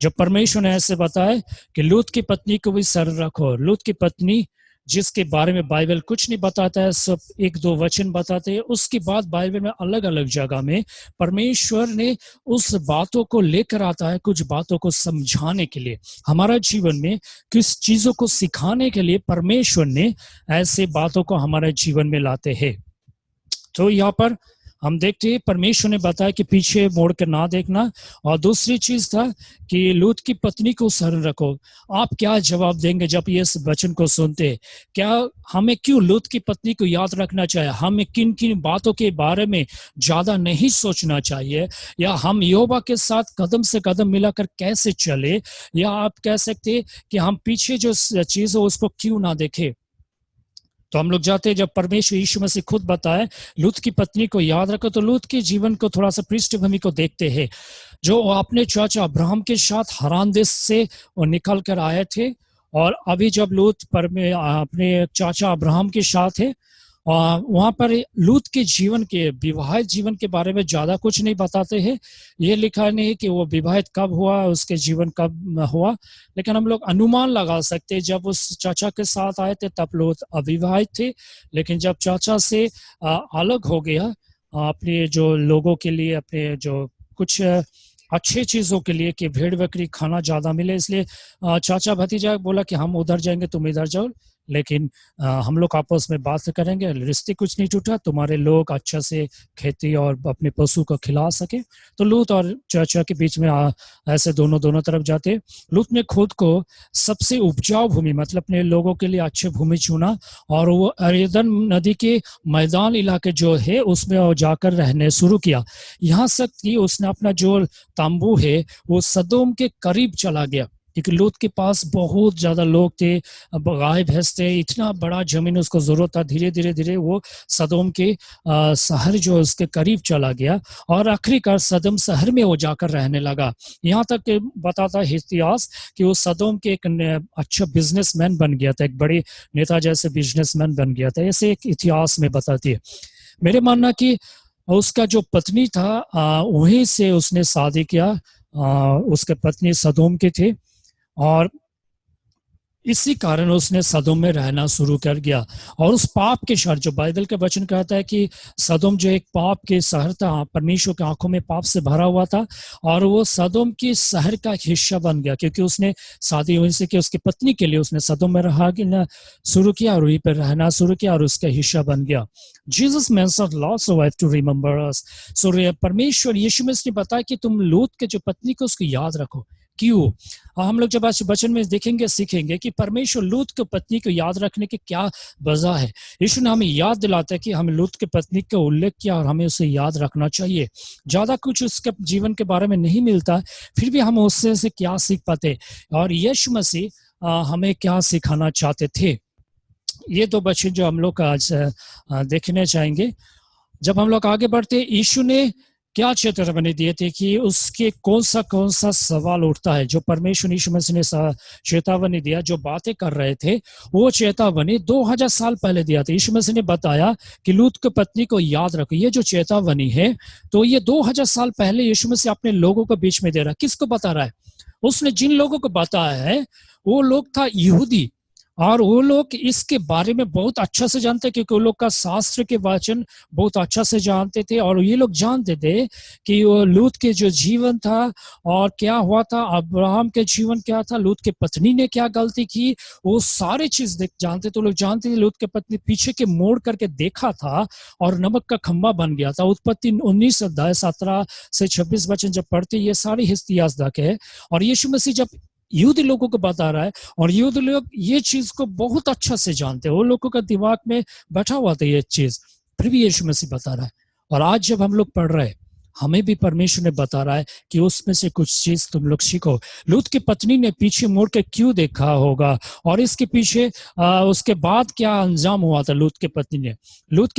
जब परमेश्वर ने ऐसे बताया कि लूत की पत्नी को भी शरण रखो। लूत की पत्नी जिसके बारे में बाइबल कुछ नहीं बताता है, सब 1-2 वचन बताते हैं। उसके बाद बाइबल में अलग अलग जगह में परमेश्वर ने उस बातों को लेकर आता है, कुछ बातों को समझाने के लिए, हमारा जीवन में किस चीजों को सिखाने के लिए परमेश्वर ने ऐसे बातों को हमारे जीवन में लाते हैं। तो यहाँ पर हम देखते हैं परमेश्वर ने बताया कि पीछे मोड़ कर ना देखना, और दूसरी चीज था कि लूत की पत्नी को शरण रखो। आप क्या जवाब देंगे जब ये इस वचन को सुनते हैं? क्या हमें क्यों लूत की पत्नी को याद रखना चाहिए? हमें किन किन बातों के बारे में ज्यादा नहीं सोचना चाहिए? या हम यहोवा के साथ कदम से कदम मिलाकर कैसे चले? या आप कह सकते हैं कि हम पीछे जो चीज है उसको क्यों ना देखें? तो हम लोग जाते हैं, जब परमेश्वर यीशु मसीह खुद बताए लूत की पत्नी को याद रखो, तो लूत के जीवन को थोड़ा सा पृष्ठभूमि को देखते हैं। जो अपने चाचा अब्राहम के साथ हरान देश से वो निकल कर आए थे, और अभी जब लूत अपने चाचा अब्राहम के साथ है, वहां पर लूत के जीवन के विवाहित जीवन के बारे में ज्यादा कुछ नहीं बताते हैं। ये लिखा नहीं कि वो विवाहित कब हुआ, उसके जीवन कब हुआ, लेकिन हम लोग अनुमान लगा सकते हैं जब उस चाचा के साथ आए थे तब लूत अविवाहित थे। लेकिन जब चाचा से अलग हो गया, अपने जो लोगों के लिए, अपने जो कुछ अच्छे चीजों के लिए कि भेड़ बकरी खाना ज्यादा मिले, इसलिए चाचा भतीजा बोला कि हम उधर जाएंगे, तुम इधर जाओ, लेकिन हम लोग आपस में बात करेंगे, रिश्ते कुछ नहीं टूटा, तुम्हारे लोग अच्छा से खेती और अपने पशु को खिला सके। तो लूत और चाचा के बीच में ऐसे दोनों तरफ जाते। लूत ने खुद को सबसे उपजाऊ भूमि, मतलब अपने लोगों के लिए अच्छी भूमि चुना, और वो अरेदन नदी के मैदान इलाके जो है उसमें जाकर रहने शुरू किया। यहाँ तक कि उसने अपना जो तंबू है वो सदोम के करीब चला गया, क्योंकि लूत के पास बहुत ज्यादा लोग थे, गाय भैंस थे, इतना बड़ा जमीन उसको जरूरत था। धीरे धीरे वो सदोम के शहर जो उसके करीब चला गया, और आखिरकार सदोम शहर में वो जाकर रहने लगा। यहाँ तक बताता है इतिहास कि वो सदोम के एक अच्छा बिजनेसमैन बन गया था, एक बड़े नेता जैसे बिजनेसमैन बन गया था। ऐसे एक इतिहास में बताती है। मेरे मानना कि उसका जो पत्नी था वहीं से उसने शादी किया। उसके पत्नी सदोम के थे, और इसी कारण उसने सदोम में रहना शुरू कर दिया। और उस पाप के शहर, जो बाइबल का वचन कहता है कि सदोम जो एक पाप के शहर था, परमेश्वर की आंखों में पाप से भरा हुआ था, और वो सदोम के शहर का एक हिस्सा बन गया, क्योंकि उसने शादी वहीं से की। उसकी पत्नी के लिए उसने सदोम में रहना शुरू किया और वहीं पर रहना शुरू किया, और उसका हिस्सा बन गया। Jesus mentioned lots of wife to remember us. So परमेश्वर यीशु मसीह ने बताया कि तुम लूत के जो पत्नी को उसको याद रखो। क्यों? हम लोग जब आज वचन में देखेंगे, सीखेंगे कि परमेश्वर लूत के पत्नी को याद रखने की क्या वजह है। यीशु ने हमें याद दिलाता है कि हमें लूत के पत्नी का उल्लेख किया और हमें उसे याद रखना चाहिए। ज्यादा कुछ उसके जीवन के बारे में नहीं मिलता, फिर भी हम उससे से क्या सीख पाते, और यीशु मसीह हमें क्या सिखाना चाहते थे। ये दो वचन जो हम लोग आज देखने चाहेंगे। जब हम लोग आगे बढ़ते, यीशु ने क्या चेतावनी दिए थे कि उसके कौन सा सवाल उठता है। जो परमेश्वर यीशु मसीह ने चेतावनी दिया, जो बातें कर रहे थे, वो चेतावनी 2000 साल पहले दिया था। यीशु मसीह ने बताया कि लूत की पत्नी को याद रखो। ये जो चेतावनी है, तो ये 2000 साल पहले यीशु मसीह अपने लोगों के बीच में दे रहा है। किसको बता रहा है? उसने जिन लोगों को बताया है वो लोग था यहूदी, और वो लोग इसके बारे में बहुत अच्छा से जानते, क्योंकि वो लोग का शास्त्र के वचन बहुत अच्छा से जानते थे। और ये लोग जानते थे कि वो लूत के जो जीवन था और क्या हुआ था, अब्राहम के जीवन क्या था, लूत के पत्नी ने क्या गलती की, वो सारे चीज जानते थे। लोग जानते थे लूत के पत्नी पीछे के मोड़ करके देखा था और नमक का खंबा बन गया था। उत्पत्ति 19 अध्याय 17 से 26 वचन जब पढ़ते, ये सारी इतिहास है। और यीशु मसीह जब यहूदी लोगों को बता रहा है, और यहूदी लोग ये चीज को बहुत अच्छा से जानते हैं, वो लोगों का दिमाग में बैठा हुआ था ये चीज, फिर भी यीशु मसीह बता रहा है। और आज जब हम लोग पढ़ रहे हैं, हमें भी परमेश्वर ने बता रहा है कि उसमें से कुछ चीज तुम लोग सीखो। लूत की पत्नी ने पीछे मुड़ के क्यों देखा होगा और इसके पीछे उसके बाद क्या अंजाम हुआ था लूत की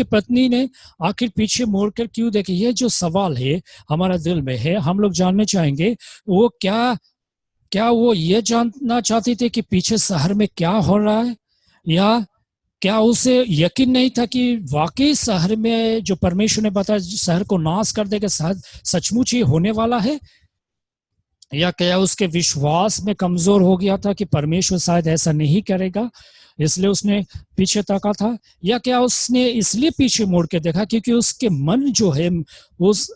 पत्नी ने आखिर पीछे मुड़ कर क्यों देखी? ये जो सवाल है हमारा दिल में है, हम लोग जानने चाहेंगे वो क्या वो ये जानना चाहती थी कि पीछे शहर में क्या हो रहा है, या क्या उसे यकीन नहीं था कि वाकई शहर में जो परमेश्वर ने बताया शहर को नाश कर देगा सचमुच ही होने वाला है, या क्या उसके विश्वास में कमजोर हो गया था कि परमेश्वर शायद ऐसा नहीं करेगा इसलिए उसने पीछे ताका था, या क्या उसने इसलिए पीछे मुड़ के देखा क्योंकि उसके मन जो है उस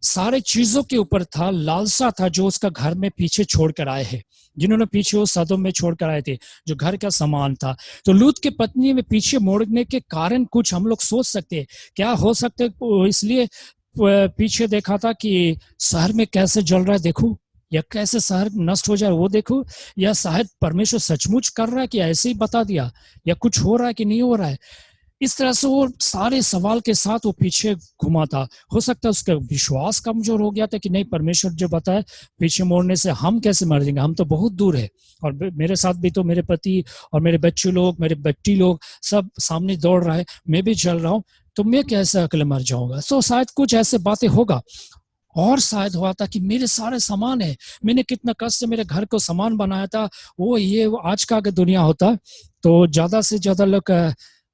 सारे चीजों के ऊपर था, लालसा था जो उसका घर में पीछे छोड़कर आए हैं, जिन्होंने पीछे वो सदोम में छोड़कर आए थे, जो घर का सामान था। तो लूत की पत्नी में पीछे मोड़ने के कारण कुछ हम लोग सोच सकते हैं, क्या हो सकते इसलिए पीछे देखा था कि शहर में कैसे जल रहा है देखूं, या कैसे शहर नष्ट हो जाए वो देखूं, या शायद परमेश्वर सचमुच कर रहा है कि ऐसे ही बता दिया, या कुछ हो रहा है कि नहीं हो रहा है। इस तरह से वो सारे सवाल के साथ वो पीछे घुमा था। हो सकता है उसका विश्वास कमजोर हो गया था कि नहीं, परमेश्वर जो बताए पीछे मोड़ने से हम कैसे मर जाएंगे, हम तो बहुत दूर है, और मेरे साथ भी तो मेरे पति और मेरे बच्चे लोग, मेरे बेटी लोग सब सामने दौड़ रहा है, मैं भी चल रहा हूँ, तो मैं कैसे अकेले मर जाऊंगा। तो शायद कुछ ऐसे बातें होगा। और शायद हुआ था कि मेरे सारे सामान है, मैंने कितना कष्ट से मेरे घर को सामान बनाया था, वो ये आज का अगर दुनिया होता तो ज्यादा से ज्यादा लोग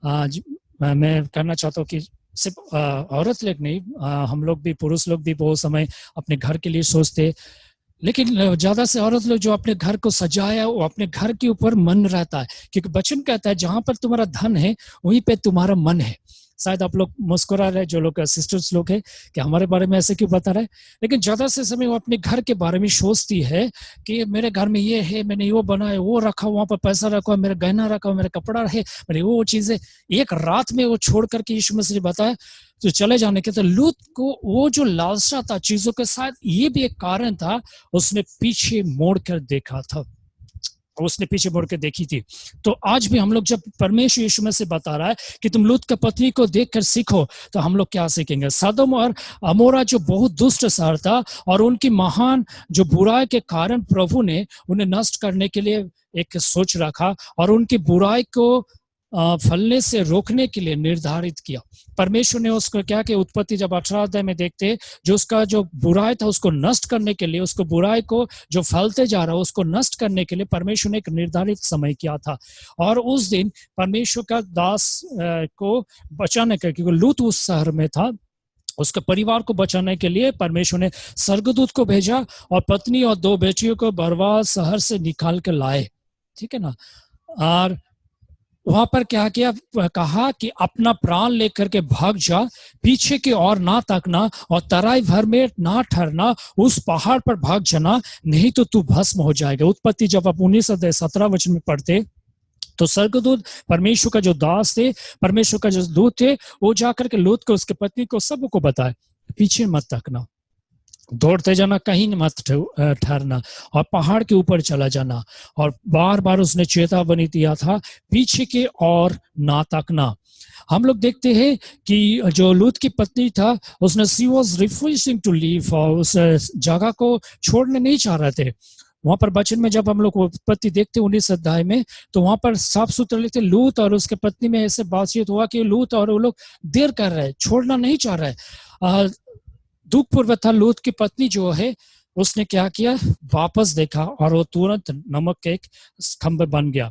मैं कहना चाहता हूँ कि सिर्फ औरत लोग नहीं, हम लोग भी, पुरुष लोग भी बहुत समय अपने घर के लिए सोचते, लेकिन ज्यादा से औरत लोग जो अपने घर को सजाया वो अपने घर के ऊपर मन रहता है, क्योंकि वचन कहता है जहां पर तुम्हारा धन है वहीं पे तुम्हारा मन है। शायद आप लोग मुस्कुरा रहे जो लोग सिस्टर्स लोग हैं कि हमारे बारे में ऐसे क्यों बता रहे, लेकिन ज्यादा से समय वो अपने घर के बारे में सोचती है कि मेरे घर में ये है, मैंने वो बनाया, वो रखा, वहां पर पैसा रखा, मेरा गहना रखा, मेरा कपड़ा है, मैंने वो चीजें एक रात में वो छोड़ करके यीशु मसीह ने बताया तो चले जाने के। तो लूत को वो जो लालसा था चीजों के साथ, ये भी एक कारण था, उसने पीछे मोड़ कर देखा था, उसने पीछे मुड़ के देखी थी। तो आज भी हम लोग जब परमेश्वर यीशु में से बता रहा है कि तुम लूत की पत्नी को देखकर सीखो, तो हम लोग क्या सीखेंगे? सदोम और अमोरा जो बहुत दुष्ट शहर था और उनकी महान जो बुराई के कारण प्रभु ने उन्हें नष्ट करने के लिए एक सोच रखा और उनकी बुराई को फलने से रोकने के लिए निर्धारित किया। परमेश्वर ने उसको क्या कि उत्पत्ति जब 18 अध्याय में देखते, जो उसका जो बुराई था उसको नष्ट करने के लिए, उसको बुराई को जो फैलते जा रहा उसको नष्ट करने के लिए परमेश्वर ने एक निर्धारित समय किया था। और उस दिन परमेश्वर का दास को बचाने का, क्योंकि लूत उस शहर में था, उसके परिवार को बचाने के लिए परमेश्वर ने स्वर्गदूत को भेजा और पत्नी और 2 बेटियों को बर्बाद शहर से निकाल कर लाए, ठीक है ना। और वहां पर क्या किया, कहा कि अपना प्राण लेकर के भाग जा, पीछे की ओर ना ताकना और तराई भर में ना ठहरना, उस पहाड़ पर भाग जाना, नहीं तो तू भस्म हो जाएगा। उत्पत्ति जब आप 19 अध्याय 17 वचन में पढ़ते तो स्वर्गदूत परमेश्वर का जो दास थे, परमेश्वर का जो दूत थे, वो जाकर के लूत को, उसके पत्नी को, सबको बताए पीछे मत ताकना, दौड़ते जाना, कहीं मत ठहरना और पहाड़ के ऊपर चला जाना। और बार बार उसने चेतावनी दिया था पीछे के और ना ताकना। हम लोग देखते हैं कि जो लूत की पत्नी था उसने she was refusing to leave, और उस जगह को छोड़ने नहीं चाह रहे थे। वहां पर वचन में जब हम लोग उत्पत्ति देखते 19 अध्याय में, तो वहां पर साफ सुथरा लिखते लूत और उसके पत्नी में ऐसे बातचीत हुआ कि लूत और वो लोग देर कर रहे, छोड़ना नहीं चाह रहे। दुखपूर्वक था। लूत की पत्नी जो है उसने क्या किया, वापस देखा और वो तुरंत नमक के एक खंभे बन गया।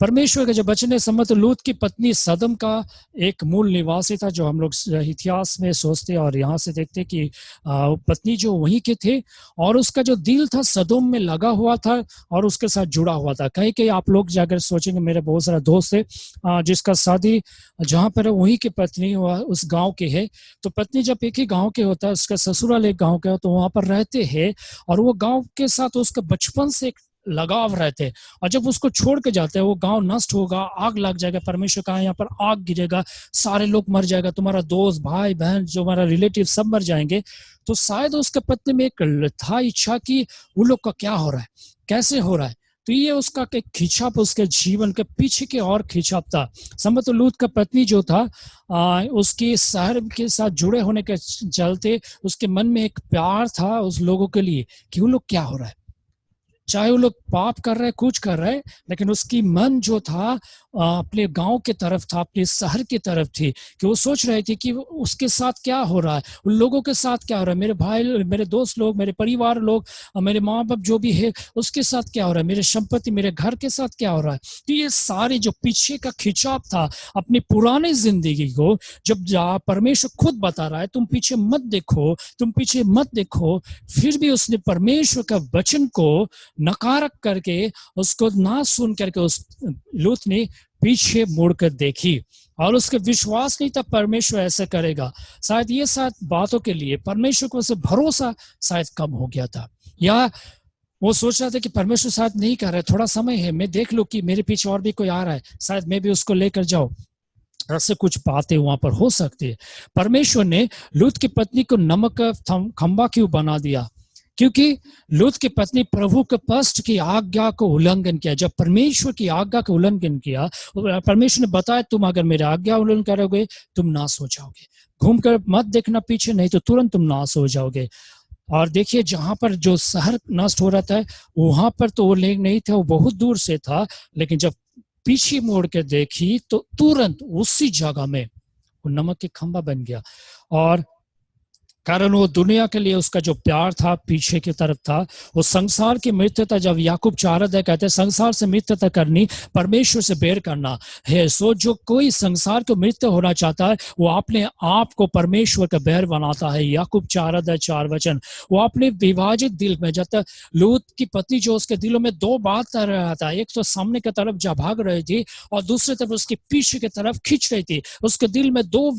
परमेश्वर के जो वचन है सम्मत, लूत की पत्नी सदम का एक मूल निवासी था, जो हम लोग इतिहास में सोचते और यहाँ से देखते कि पत्नी जो वहीं के थे और उसका जो दिल था सदोम में लगा हुआ था और उसके साथ जुड़ा हुआ था। कहीं कहीं आप लोग जाकर सोचेंगे, मेरे बहुत सारा दोस्त है जिसका शादी जहाँ पर वहीं की पत्नी उस गांव के है, तो पत्नी जब एक ही गांव के होता है, उसका ससुराल एक गांव का, तो वहां पर रहते हैं और वो गांव के साथ उसका बचपन से लगाव रहते हैं। और जब उसको छोड़ के जाते हैं, वो गांव नष्ट होगा, आग लग जाएगा, परमेश्वर कहा यहाँ पर आग गिरेगा, सारे लोग मर जाएगा, तुम्हारा दोस्त, भाई बहन, जो हमारा रिलेटिव सब मर जाएंगे। तो शायद उसके पत्नी में एक था इच्छा कि उन लोग का क्या हो रहा है, कैसे हो रहा है, तो ये उसका एक खिंचाव उसके जीवन के पीछे के और खिंचाव था। समझ तो लूत का पत्नी जो था उसके शहर के साथ जुड़े होने के चलते उसके मन में एक प्यार था उस लोगों के लिए कि वो लोग क्या हो रहा है, चाहे वो लोग पाप कर रहे कुछ कर रहे, लेकिन उसकी मन जो था अपने गांव के तरफ था, अपने शहर की तरफ थी कि वो सोच रहे थे कि उसके साथ क्या हो रहा है, उन लोगों के साथ क्या हो रहा है, मेरे भाई मेरे दोस्त लोग, मेरे परिवार लोग, मेरे माँ बाप जो भी है उसके साथ क्या हो रहा है, मेरे संपत्ति मेरे घर के साथ क्या हो रहा है। तो ये सारे जो पीछे का खिंचाव था अपनी पुरानी जिंदगी को, जब परमेश्वर खुद बता रहा है तुम पीछे मत देखो, तुम पीछे मत देखो, फिर भी उसने परमेश्वर का वचन को नकारक करके उसको ना सुन करके उस लूत ने पीछे मुड़कर देखी और उसके विश्वास नहीं था परमेश्वर ऐसा करेगा। शायद ये सात बातों के लिए परमेश्वर को से भरोसा शायद कम हो गया था, या वो सोच रहा था कि परमेश्वर शायद नहीं कर रहा है, थोड़ा समय है, मैं देख लूं कि मेरे पीछे और भी कोई आ रहा है, शायद मैं भी उसको लेकर जाऊं। ऐसे कुछ बातें वहां पर हो सकती है। परमेश्वर ने लूत की पत्नी को नमक का खंबा क्यों बना दिया? क्योंकि लूत की पत्नी प्रभु के पस्ट की आज्ञा को उल्लंघन किया। जब परमेश्वर की आज्ञा का उल्लंघन किया, परमेश्वर ने बताया तुम अगर मेरे आज्ञा उल्लंघन करोगे तुम नाश हो जाओगे, घूमकर मत देखना पीछे, नहीं तो तुरंत तुम नाश हो जाओगे। और देखिए जहां पर जो शहर नष्ट हो रहा था वहां पर तो वो लेक नहीं था, वो बहुत दूर से था, लेकिन जब पीछे मोड़ के देखी तो तुरंत उसी जगह में वो नमक के खंबा बन गया। और कारण वो दुनिया के लिए उसका जो प्यार था पीछे की तरफ था, वो संसार की मित्रता, जब याकूब 4 कहते हैं संसार से मित्रता करनी परमेश्वर से बैर करना है। सो जो कोई संसार को मित्र होना चाहता है वो अपने आप को परमेश्वर का बैर बनाता है। याकूब 4:4 वो अपने विभाजित दिल में, जब तक लूत की पत्नी जो उसके दिलों में दो बात कर रहा था, एक तो सामने की तरफ जा भाग रही थी और दूसरी तरफ उसके पीछे की तरफ खींच रही थी, उसके दिल में दो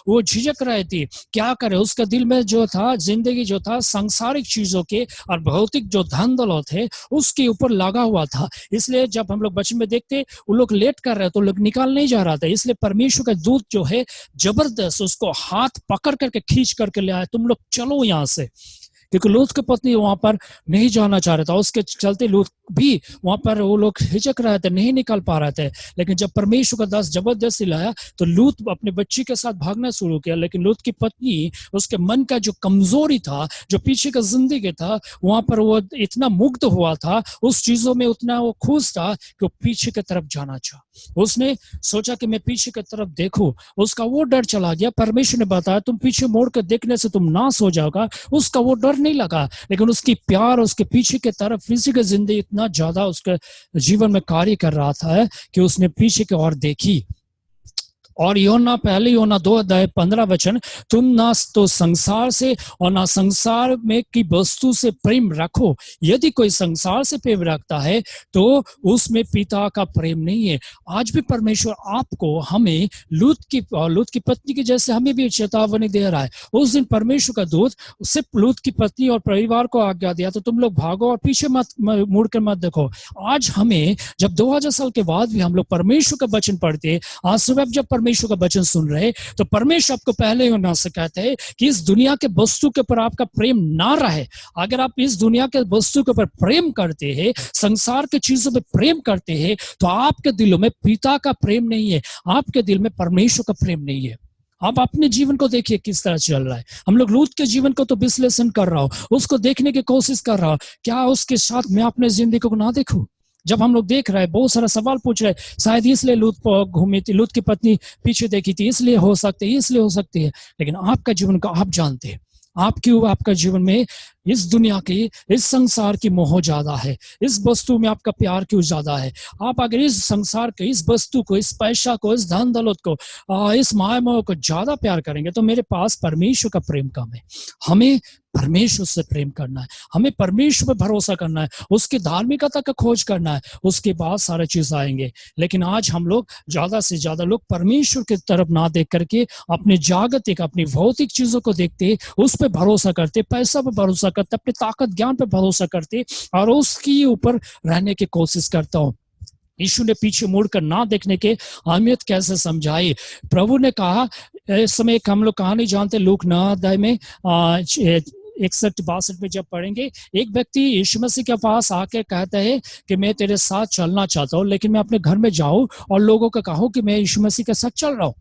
वो झिझक रही थी क्या करे। उसका दिल में जो था जिंदगी जो था सांसारिक चीजों के और भौतिक जो धन दौलत है उसके ऊपर लगा हुआ था। इसलिए जब हम लोग बचपन में देखते वो लोग लेट कर रहे तो लोग निकाल नहीं जा रहा था, इसलिए परमेश्वर का दूत जो है जबरदस्त उसको हाथ पकड़ करके खींच करके ले आया, तुम लोग चलो यहाँ से, क्योंकि लूत की पत्नी वहां पर नहीं जाना चाह रहा था। उसके चलते लूत भी वहां पर वो लोग हिचक रहे थे, नहीं निकल पा रहे थे। लेकिन जब परमेश्वर का दास जबरदस्ती लाया तो लूत अपने बच्ची के साथ भागना शुरू किया। लेकिन लूत की पत्नी, उसके मन का जो कमजोरी था, जो पीछे का जिंदगी था, वहां पर वो इतना मुग्ध हुआ था, उस चीजों में उतना वो खुश था कि वो पीछे की तरफ जाना चाहा। उसने सोचा कि मैं पीछे की तरफ देखूं, उसका वो डर चला गया। परमेश्वर ने बताया तुम पीछे मोड़ कर देखने से तुम नाश हो जाओगा, उसका वो डर नहीं लगा। लेकिन उसकी प्यार उसके पीछे की तरफ फिजिकल जिंदगी इतना ज्यादा उसके जीवन में कार्य कर रहा था कि उसने पीछे की ओर देखी। और यूहन्ना 2:15 तुम ना तो संसार से और ना संसार में की वस्तु से प्रेम रखो, यदि कोई संसार से प्रेम रखता है तो उसमें पिता का प्रेम नहीं है। आज भी परमेश्वर आपको, हमें लूत की पत्नी की जैसे हमें भी चेतावनी दे रहा है। उस दिन परमेश्वर का दूत सिर्फ लूत की पत्नी और परिवार को आज्ञा दिया तो तुम लोग भागो और पीछे मत मुड़कर मत देखो। आज हमें जब 2000 साल के बाद भी हम लोग परमेश्वर का वचन पढ़ते, आज सुबह जब परमेश्वर का वचन सुन रहे तो परमेश्वर आपको पहले ही ना से कहते हैं कि इस दुनिया के वस्तु के ऊपर आपका प्रेम ना रहे। अगर आप इस दुनिया के वस्तु के ऊपर प्रेम करते हैं, संसार के चीजों पे प्रेम करते हैं, तो आपके दिलों में पिता का प्रेम नहीं है, आपके दिल में परमेश्वर का प्रेम नहीं है। आप अपने जीवन को देखिए किस तरह चल रहा है। हम लोग लूत के जीवन को तो विश्लेषण कर रहा हूं, उसको देखने की कोशिश कर रहा हूं, क्या उसके साथ मैं अपने जिंदगी को ना देखूं। जब हम लोग देख रहे हैं, बहुत सारा सवाल पूछ रहे हैं, शायद इसलिए लूत घूमी थी, लूत की पत्नी पीछे देखी थी, इसलिए हो सकती है। लेकिन आपका जीवन को आप जानते हैं, आपका जीवन में इस दुनिया की, इस संसार की मोह ज्यादा है, इस वस्तु में आपका प्यार क्यों ज्यादा है। आप अगर इस संसार के, इस वस्तु को, इस पैसा को, इस धन दौलत को, इस माया मोह को ज्यादा प्यार करेंगे तो मेरे पास परमेश्वर का प्रेम कम है। हमें परमेश्वर से प्रेम करना है, हमें परमेश्वर पर भरोसा करना है, उसकी धार्मिकता का खोज करना है, उसके बाद सारे चीज आएंगे। लेकिन आज हम लोग ज्यादा से ज्यादा लोग परमेश्वर की तरफ ना देख करके अपने जागतिक, अपनी भौतिक चीजों को देखते, उस पर भरोसा करते, पैसा पर भरोसा करते, अपने ताकत ज्ञान पर भरोसा करते और उसके ऊपर रहने की कोशिश करता हूँ। यीशु ने पीछे मुड़कर ना देखने के अहमियत कैसे समझाई। प्रभु ने कहा, इस समय हम लोग कहानी जानते, लूक 9 अध्याय में 61-62 में जब पढ़ेंगे, एक व्यक्ति यीशु मसीह के पास आके कहता है कि मैं तेरे साथ चलना चाहता हूँ, लेकिन मैं अपने घर में जाऊँ और लोगों को कहूँ कि मैं यीशु मसीह के साथ चल रहा हूँ।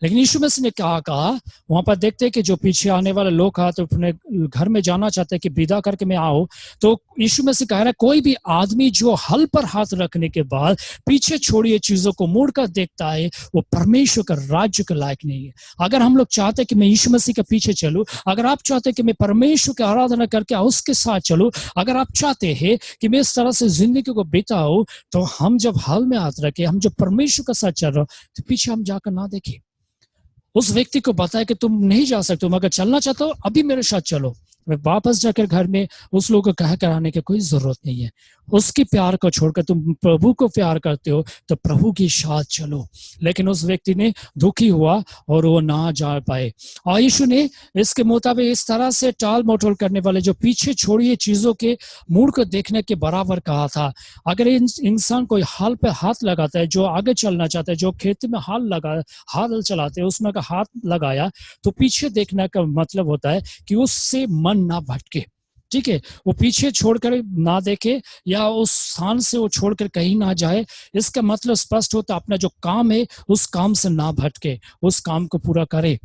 लेकिन यीशु मसीह ने क्या कहा, वहां पर देखते हैं कि जो पीछे आने वाले लोग तो अपने घर में जाना चाहते हैं कि विदा करके मैं आओ, तो यीशु मसीह कह रहा है कोई भी आदमी जो हल पर हाथ रखने के बाद पीछे छोड़िए चीजों को मुड़कर देखता है, वो परमेश्वर का राज्य के लायक नहीं है। अगर हम लोग चाहते हैं कि मैं यीशु मसीह के पीछे चलूं, अगर आप चाहते हैं कि मैं परमेश्वर की आराधना करके उसके साथ चलूं, अगर आप चाहते हैं कि मैं इस तरह से जिंदगी को बिताऊं, तो हम जब हल में हाथ रखे, हम जब परमेश्वर के साथ चल रहे हो, तो पीछे हम जाकर ना देखें। उस व्यक्ति को बताया कि तुम नहीं जा सकते, तुम अगर चलना चाहते हो अभी मेरे साथ चलो। वापस जाकर घर में उस लोग को कह कर आने की कोई जरूरत नहीं है। उसके प्यार को छोड़कर तुम प्रभु को प्यार करते हो तो प्रभु के साथ चलो। लेकिन उस व्यक्ति ने दुखी हुआ और वो ना जा पाए। और यीशु ने इसके मुताबिक इस तरह से टाल मटोल करने वाले जो पीछे छोड़िए चीजों के मुड़ को देखने के बराबर कहा था। अगर इंसान कोई हाल पे हाथ लगाता है, जो आगे चलना चाहता है, जो खेत में हाल चलाते हैं उसमें का हाथ लगाया, तो पीछे देखने का मतलब होता है कि उससे मन ना भटके। ठीक है, वो पीछे छोड़कर ना देखे या उस स्थान से वो छोड़कर कहीं ना जाए। इसका मतलब स्पष्ट होता, अपना जो काम है उस काम से ना भटके, उस काम को पूरा करे।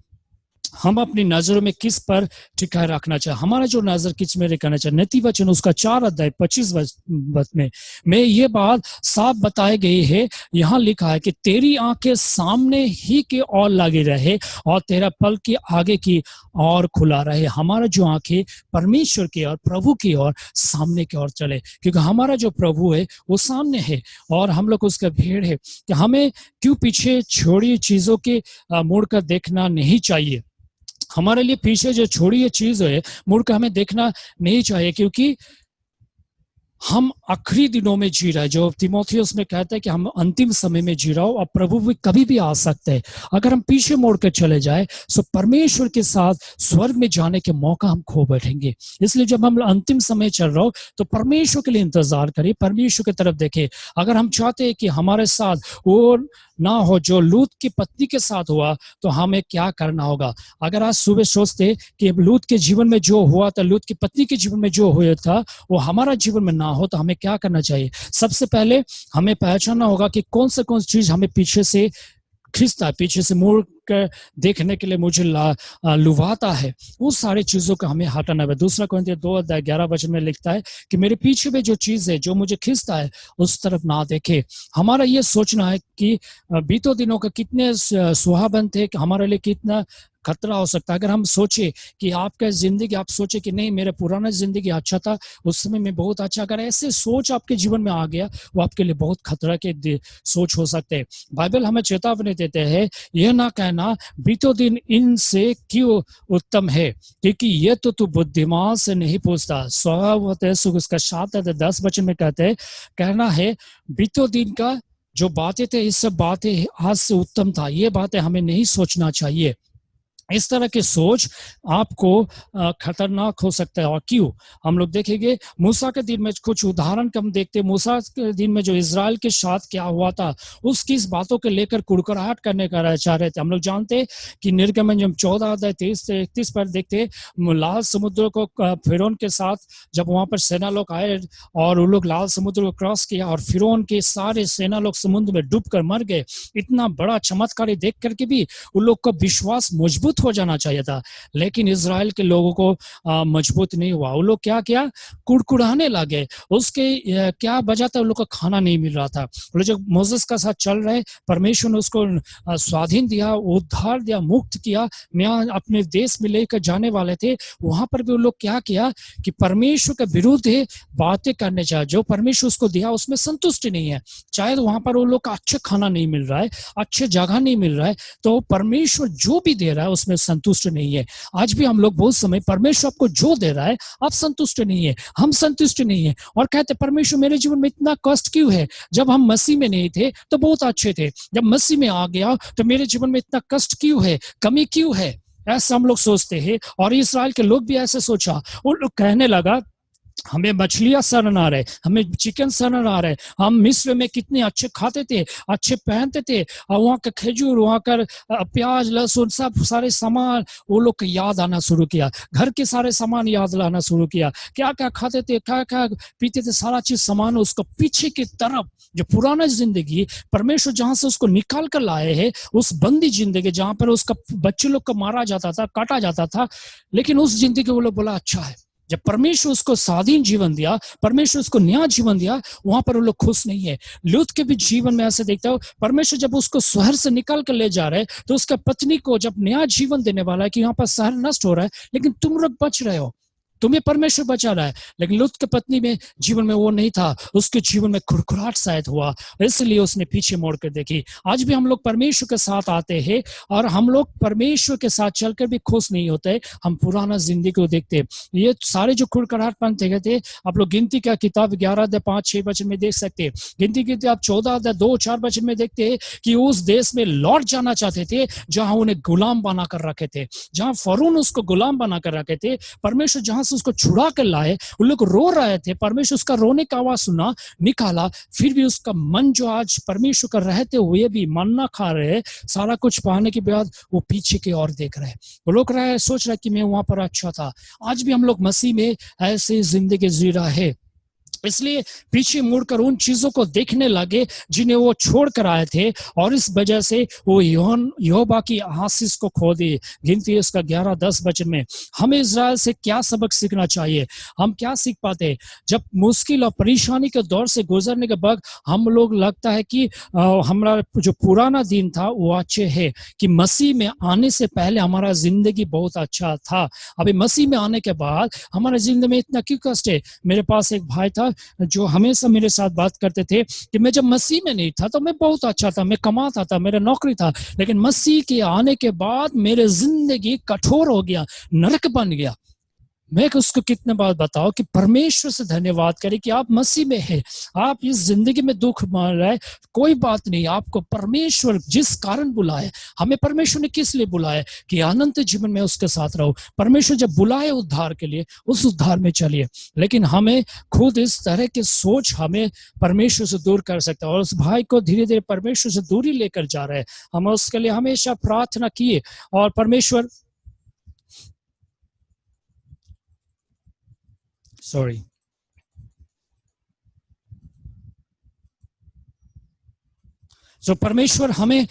हम अपनी नजरों में किस पर टिकाए रखना चाहिए, हमारा जो नजर किस में रखना चाहिए। नीति वचन उसका 4:25 में ये बात साफ बताई गई है। यहाँ लिखा है कि तेरी आंखें सामने ही की ओर लगी रहे और तेरा पल की आगे की ओर खुला रहे। हमारा जो आंखें परमेश्वर की ओर, प्रभु की ओर, सामने की ओर चले, क्योंकि हमारा जो प्रभु है वो सामने है और हम लोग उसका भीड़ है। कि हमें क्यों पीछे छोड़ी चीजों के मुड़कर देखना नहीं चाहिए। हमारे लिए पीछे जो छोड़ी ये चीज है मुड़कर हमें देखना नहीं चाहिए, क्योंकि हम आखिरी दिनों में जी रहे हैं। जो तीमुथियुस में कहता है कि हम अंतिम समय में जी रहा हूं और प्रभु भी कभी भी आ सकते हैं। अगर हम पीछे मोड़ कर चले जाए तो परमेश्वर के साथ स्वर्ग में जाने के मौका हम खो बैठेंगे। इसलिए जब हम अंतिम समय चल रहा हो तो परमेश्वर के लिए इंतजार करें, परमेश्वर की तरफ देखें। अगर हम चाहते हैं कि हमारे साथ वो ना हो जो लूत की पत्नी के साथ हुआ, तो हमें क्या करना होगा। अगर आज सुबह सोचते कि लूत के जीवन में जो हुआ था, लूत की पत्नी के जीवन में जो हुआ था, वो हमारा जीवन में ना हो, तो हमें क्या करना चाहिए। सबसे पहले हमें पहचानना होगा कि कौन सी चीज हमें पीछे से खींचता है, पीछे से मुड़ कर देखने के लिए मुझे लुभाता है, उस सारी चीजों को हमें हटाना है। 2 कोरिन्थियों 2:11 में लिखता है कि मेरे पीछे में जो चीज है, जो मुझे खींचता है, उस तरफ ना देखे। हमारा ये सोचना है कि बीतों दिनों का कितने सुहावन थे, कि हमारे लिए कितना खतरा हो सकता है। अगर हम सोचे कि आपका जिंदगी, आप सोचे कि नहीं मेरा पुराना जिंदगी अच्छा था, उस समय में बहुत अच्छा, अगर ऐसे सोच आपके जीवन में आ गया, वो आपके लिए बहुत खतरा के सोच हो सकते हैं। बाइबल हमें चेतावनी देते हैं, यह ना कहना बीतों दिन इनसे क्यों उत्तम है, क्योंकि ये तो तू बुद्धिमान से नहीं पूछता। स्वभाव होता है उसका 7-10 में कहना है बीतों दिन का जो बातें थे, इस सब बातें आज से उत्तम था। ये बातें हमें नहीं सोचना चाहिए। इस तरह की सोच आपको खतरनाक हो सकता है। और क्यों, हम लोग देखेंगे मूसा के दिन में कुछ उदाहरण हम देखते हैं। मूसा के दिन में जो इजराइल के साथ क्या हुआ था, उसकी इस बातों को लेकर कुड़कुड़ाहट करने का चाह रहे थे। हम लोग जानते हैं कि निर्गमन जब 14:23-31 पर देखते, लाल समुद्र को फिरौन के साथ जब वहां पर सेना लोग आए और वो लोग लाल समुद्र को क्रॉस किया और फिरौन के सारे सेना लोग समुद्र में डूब कर मर गए। इतना बड़ा चमत्कार देख करके भी उन लोग का विश्वास मजबूत हो जाना चाहिए था, लेकिन इजराइल के लोगों को मजबूत नहीं हुआ। वो लोग क्या किया, कुड़कुड़ाने लगे। उसके क्या वजह था, उन लोग को खाना नहीं मिल रहा था। वो जब मोसेस का साथ चल रहे, परमेश्वर ने उसको स्वाधीन दिया, उद्धार दिया, मुक्त किया, मैं अपने देश में लेकर जाने वाले थे। वहां पर भी वो लोग क्या किया कि परमेश्वर के विरुद्ध बातें करने चाहिए। जो परमेश्वर उसको दिया उसमें संतुष्ट नहीं है, चाहे वहां पर वो लोग का अच्छा खाना नहीं मिल रहा है, अच्छे जगह नहीं मिल रहा है, तो परमेश्वर जो भी दे रहा है उसमें संतुष्ट नहीं है। आज भी हम लोग बहुत समय परमेश्वर आपको जो दे रहा है आप संतुष्ट नहीं है, हम संतुष्ट नहीं है और कहते परमेश्वर मेरे जीवन में इतना कष्ट क्यों है। जब हम मसीह में नहीं थे तो बहुत अच्छे थे, जब मसीह में आ गया तो मेरे जीवन में इतना कष्ट क्यों है, कमी क्यों है, ऐसा हम लोग सोचते हैं। और इस्राएल के लोग भी ऐसे सोचा। उन लोग कहने लगा हमें मछलियां शरण आ रहे, हमें चिकन शरण आ रहे। हम मिस्र में कितने अच्छे खाते थे, अच्छे पहनते थे, और वहाँ का खजूर, वहाँ का प्याज लहसुन सब सारे सामान वो लोग को याद आना शुरू किया। घर के सारे सामान याद लाना शुरू किया, क्या क्या खाते थे, क्या क्या पीते थे, सारा चीज सामान उसको पीछे की तरफ जो पुराना जिंदगी परमेश्वर जहां से उसको निकाल कर लाए है, उस बंदी जिंदगी जहां पर उसका बच्चे लोग को मारा जाता था, काटा जाता था, लेकिन उस जिंदगी वो लोग बोला अच्छा है। जब परमेश्वर उसको स्वाधीन जीवन दिया, परमेश्वर उसको नया जीवन दिया, वहां पर वो लोग खुश नहीं है। लूत के भी जीवन में ऐसे देखता हो, परमेश्वर जब उसको शहर से निकाल कर ले जा रहे तो उसका पत्नी को जब नया जीवन देने वाला है कि यहाँ पर शहर नष्ट हो रहा है, लेकिन तुम लोग बच रहे हो, तुम्हें परमेश्वर बचा रहा है। लेकिन लूत की पत्नी में जीवन में वो नहीं था, उसके जीवन में खुरखुराहट शायद हुआ, इसलिए उसने पीछे मोड़ कर देखी। आज भी हम लोग परमेश्वर के साथ आते हैं और हम लोग परमेश्वर के साथ चलकर भी खुश नहीं होते, हम पुराना जिंदगी को देखते। ये सारे जो खुरखुराहटपन थे, आप लोग गिनती का किताब 11-5-6 वचन में देख सकते हैं। गिनती की किताब 14-2-4 वचन में देखते हैं कि उस देश में लौट जाना चाहते थे जहां उन्हें गुलाम बना कर रखे थे, जहां फरोन उसको गुलाम बना कर रखे थे। परमेश्वर जहां से उसको छुड़ा कर लाए, उन लोग रो रहे थे, परमेश्वर उसका रोने का आवाज सुना, निकाला, फिर भी उसका मन जो आज परमेश्वर का रहते हुए भी मन्ना खा रहे, सारा कुछ पाने के बाद वो पीछे की ओर देख रहे, वो लोग रहे सोच रहे कि मैं वहां पर अच्छा था। आज भी हम लोग मसीह में ऐसे जिंदगी जी रहा है, इसलिए पीछे मुड़कर उन चीजों को देखने लगे जिन्हें वो छोड़ कर आए थे, और इस वजह से वो यहोवा की आशीष को खो दिए। गिनती इसका 11-10 वचन में हमें इज़राइल से क्या सबक सीखना चाहिए, हम क्या सीख पाते? जब मुश्किल और परेशानी के दौर से गुजरने के बाद हम लोग लगता है कि हमारा जो पुराना दिन था वो अच्छे है, कि मसीह में आने से पहले हमारा जिंदगी बहुत अच्छा था, अभी मसीह में आने के बाद हमारे जिंदगी में इतना क्यों कष्ट है। मेरे पास एक भाई था जो हमेशा मेरे साथ बात करते थे कि मैं जब मसीह में नहीं था तो मैं बहुत अच्छा था, मैं कमाता था, मेरा नौकरी था, लेकिन मसीह के आने के बाद मेरे जिंदगी कठोर हो गया, नरक बन गया। मैं उसको कितने बार बताओ कि परमेश्वर से धन्यवाद करें कि आप मसीह में हैं, आप इस जिंदगी में दुख मान रहे हैं, कोई बात नहीं, आपको परमेश्वर जिस कारण बुलाए, हमें परमेश्वर ने किस लिए बुलाया कि अनंत जीवन में उसके साथ रहो। परमेश्वर जब बुलाए उद्धार के लिए, उस उद्धार में चलिए, लेकिन हमें खुद इस तरह की सोच हमें परमेश्वर से दूर कर सकता है, और उस भाई को धीरे धीरे परमेश्वर से दूरी लेकर जा रहे हैं। हम उसके लिए हमेशा प्रार्थना किए, और परमेश्वर परमेश्वर हमें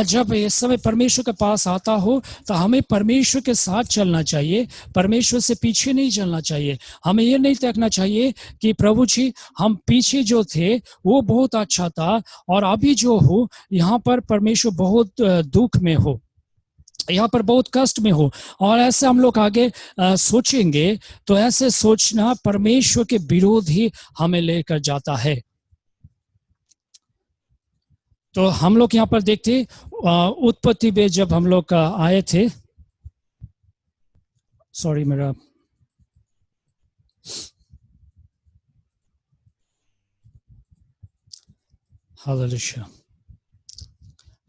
जब इस समय परमेश्वर के पास आता हो तो हमें परमेश्वर के साथ चलना चाहिए, परमेश्वर से पीछे नहीं चलना चाहिए। हमें ये नहीं देखना चाहिए कि प्रभु जी हम पीछे जो थे वो बहुत अच्छा था और अभी जो हो यहाँ पर परमेश्वर बहुत दुख में हो, यहाँ पर बहुत कष्ट में हो, और ऐसे हम लोग आगे सोचेंगे तो ऐसे सोचना परमेश्वर के विरोध ही हमें लेकर जाता है। तो हम लोग यहाँ पर देखते उत्पत्ति में जब हम लोग आए थे, सॉरी मेरा हालेलुया,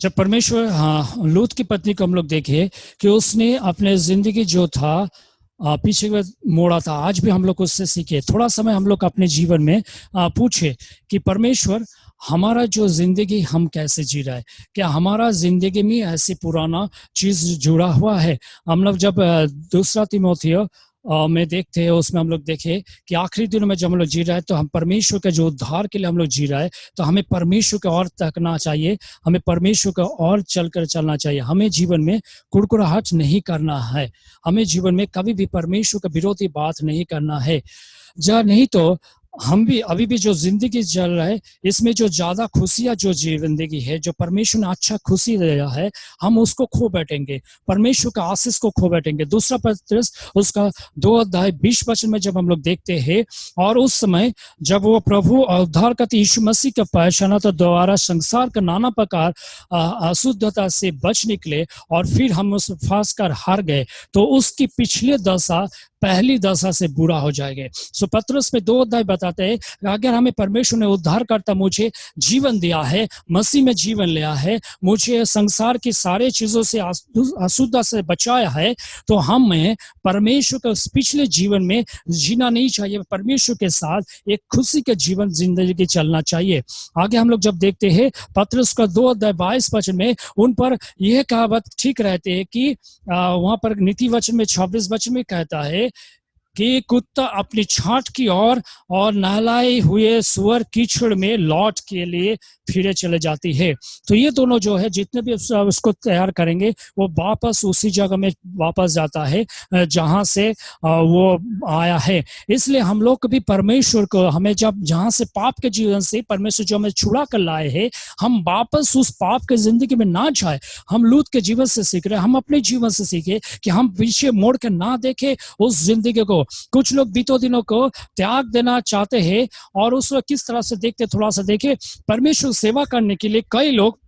जब परमेश्वर लूत की पत्नी को हम लोग देखे कि उसने अपने जिंदगी जो था पीछे मोड़ा था। आज भी हम लोग उससे सीखे, थोड़ा समय हम लोग अपने जीवन में पूछे कि परमेश्वर हमारा जो जिंदगी हम कैसे जी रहा है, क्या हमारा जिंदगी में ऐसी पुराना चीज जुड़ा हुआ है। हम लोग जब दूसरा तीमुथियुस में देखते हैं, उसमें हम लोग देखे कि आखिरी दिनों में जब हम लोग जी रहे हैं तो हम परमेश्वर के जो उद्धार के लिए हम लोग जी रहे हैं, तो हमें परमेश्वर के और तकना चाहिए, हमें परमेश्वर का और चलकर चलना चाहिए। हमें जीवन में कुड़कुड़ाहट नहीं करना है, हमें जीवन में कभी भी परमेश्वर का विरोधी बात नहीं करना है। नहीं तो हम भी अभी भी जो जिंदगी चल रहा है इसमें जो ज्यादा खुशियां जो जिंदगी है, जो परमेश्वर ने अच्छा खुशी दिया है, हम उसको खो बैठेंगे, परमेश्वर का आशीष को खो बैठेंगे। दूसरा पत्रस उसका 2:20 में जब हम लोग देखते हैं, और उस समय जब वो प्रभु और उद्धारकर्ता यीशु मसीह का पहचाना तो द्वारा संसार का नाना प्रकार अशुद्धता से बच निकले, और फिर हम उस फांस कर हार गए, तो उसकी पिछले दशा पहली दशा से बुरा हो जाएंगे। सो पतरस में 2 अध्याय बताते हैं, अगर हमें परमेश्वर ने उद्धार करता मुझे जीवन दिया है, मसीह में जीवन लिया है, मुझे संसार की सारे चीजों से अशुद्धता से बचाया है, तो हमें परमेश्वर के पिछले जीवन में जीना नहीं चाहिए। परमेश्वर के साथ एक खुशी के जीवन जिंदगी चलना चाहिए। आगे हम लोग जब देखते हैं पतरस का 2 अध्याय 22 वचन में उन पर यह कहावत ठीक रहते हैं कि वहां पर नीति वचन में 26 वचन में कहता है कि कुत्ता अपनी छांट की और नहलाए हुए सुअर कीचड़ में लौट के लिए फिरे चले जाती है। तो ये दोनों जो है जितने भी उसको तैयार करेंगे वो वापस उसी जगह में वापस जाता है जहां से वो आया है। इसलिए हम लोग भी परमेश्वर को हमें जब जहां से पाप के जीवन से परमेश्वर जो हमें छुड़ा कर लाए हैं, हम वापस उस पाप के जिंदगी में ना जाए। हम लूत के जीवन से सीख रहे हैं, हम अपने जीवन से सीखे कि हम पीछे मोड़ कर ना देखे उस जिंदगी को। कुछ लोग बीतों दिनों को त्याग देना चाहते हैं और उस वक्त किस तरह से देखते, थोड़ा सा देखे। परमेश्वर सेवा करने के लिए कई लोग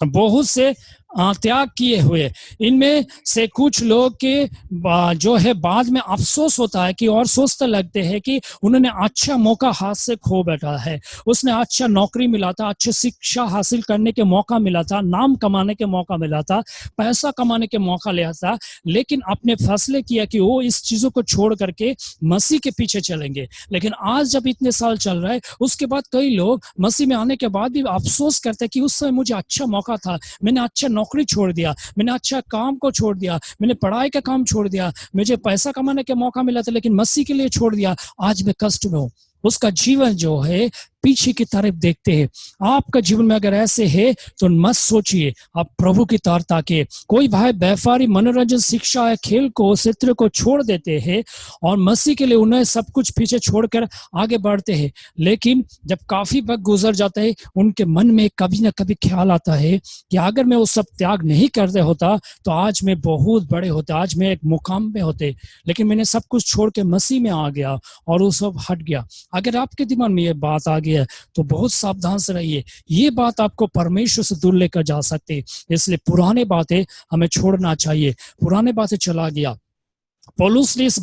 बहुत से त्याग किए हुए, इनमें से कुछ लोग के जो है बाद में अफसोस होता है कि और सोचते लगते हैं कि उन्होंने अच्छा मौका हाथ से खो बैठा है। उसने अच्छा नौकरी मिला था, अच्छी शिक्षा हासिल करने के मौका मिला था, नाम कमाने के मौका मिला था, पैसा कमाने के मौका लिया था, लेकिन अपने फैसले किया कि वो इस चीजों को छोड़ करके मसीह के पीछे चलेंगे। लेकिन आज जब इतने साल चल रहा है, उसके बाद कई लोग मसीह में आने के बाद भी अफसोस करते हैं कि उस समय मुझे अच्छा मौका था, मैंने अच्छा नौकरी छोड़ दिया, मैंने अच्छा काम को छोड़ दिया, मैंने पढ़ाई का काम छोड़ दिया, मुझे पैसा कमाने का मौका मिला था लेकिन मसीह के लिए छोड़ दिया, आज मैं कष्ट में हूं। उसका जीवन जो है पीछे की तरफ देखते हैं। आपका जीवन में अगर ऐसे है तो मत सोचिए, आप प्रभु की तरफ ताकिए। कोई भाई व्यापारी, मनोरंजन, शिक्षा या खेल को, क्षेत्र को छोड़ देते हैं और मसीह के लिए उन्हें सब कुछ पीछे छोड़कर आगे बढ़ते हैं, लेकिन जब काफी वक्त गुजर जाता है उनके मन में कभी ना कभी ख्याल आता है कि अगर मैं वो सब त्याग नहीं करते होता तो आज मैं बहुत बड़े होते, आज मैं एक मुकाम पे होते, लेकिन मैंने सब कुछ छोड़ के मसीह में आ गया और वो सब हट गया। अगर आपके दिमाग में ये बात आ गई है तो बहुत सावधान से रहिए, ये बात आपको परमेश्वर से दूर लेकर जा सकती है। इसलिए पुराने बातें हमें छोड़ना चाहिए। पुराने बातें चला गया। पौलुस ने इस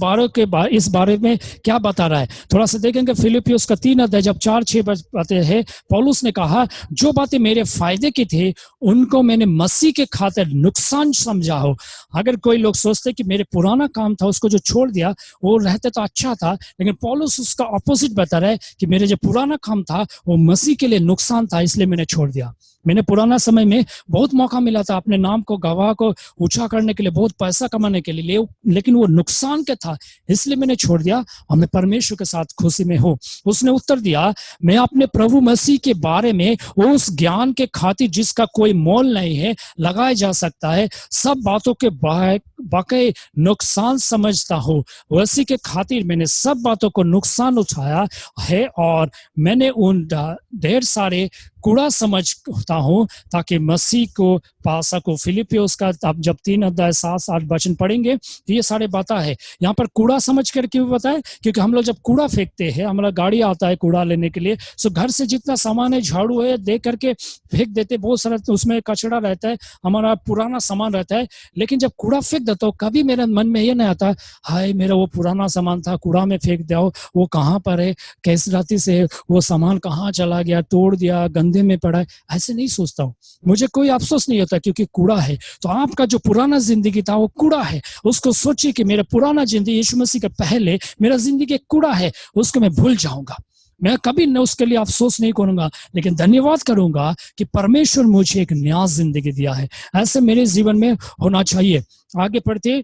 बारे में क्या बता रहा है, थोड़ा सा देखेंगे। फिलिपियोस का 3 अध्याय जब 4-6 बातें हैं, पौलुस ने कहा जो बातें मेरे फायदे की थी उनको मैंने मसीह के खातिर नुकसान समझा हो। अगर कोई लोग सोचते कि मेरे पुराना काम था उसको जो छोड़ दिया वो रहते तो अच्छा था, लेकिन पौलुस उसका ऑपोजिट बता रहा है कि मेरे जो पुराना काम था वो मसीह के लिए नुकसान था, इसलिए मैंने छोड़ दिया। मैंने पुराना समय में बहुत मौका मिला था अपने नाम को, गवाह को ऊंचा करने के लिए, बहुत पैसा कमाने के लिए, लेकिन वो नुकसान क्या था, इसलिए मैंने छोड़ दिया और मैं परमेश्वर के साथ खुशी में हूँ। उसने उत्तर दिया, मैं अपने प्रभु मसीह के बारे में उस ज्ञान के खातिर जिसका कोई मोल नहीं है लगाया जा सकता है, सब बातों के बाकी नुकसान समझता हूँ। उसी के खातिर मैंने सब बातों को नुकसान उठाया है और मैंने उन ढेर सारे कूड़ा समझता हूँ ताकि मसीह को पा सकूं। फिलिपियोस का आप जब 3 अध्याय 7-8 वचन पढ़ेंगे तो ये सारे बातें है। यहाँ पर कूड़ा समझ कर क्यों बताए, क्योंकि हम लोग जब कूड़ा फेंकते हैं, हमारा गाड़ी आता है कूड़ा लेने के लिए, सो घर से जितना सामान है, झाड़ू है, दे करके फेंक देते, बहुत सारा उसमें कचरा रहता है, हमारा पुराना सामान रहता है। लेकिन जब कूड़ा फेंक देता हूँ, कभी मेरे मन में ये नहीं आता हाय मेरा वो पुराना सामान था कूड़ा में फेंक दिया, वो कहाँ पर है, कैसे राती से वो सामान कहाँ चला गया, तोड़ दिया, गंदे में पड़ा है, ऐसे नहीं सोचता हूँ। मुझे कोई अफसोस नहीं होता क्योंकि कूड़ा है। तो आपका जो पुराना जिंदगी था वो कूड़ा है, उसको सोचिए कि मेरा पुराना जिंदगी यीशु मसीह के पहले मेरा जिंदगी एक कूड़ा है, उसको मैं भूल जाऊंगा। मैं कभी न उसके लिए अफसोस नहीं करूंगा, लेकिन धन्यवाद करूंगा कि परमेश्वर मुझे एक नया जिंदगी दिया है। ऐसे मेरे जीवन में होना चाहिए। आगे बढ़ते,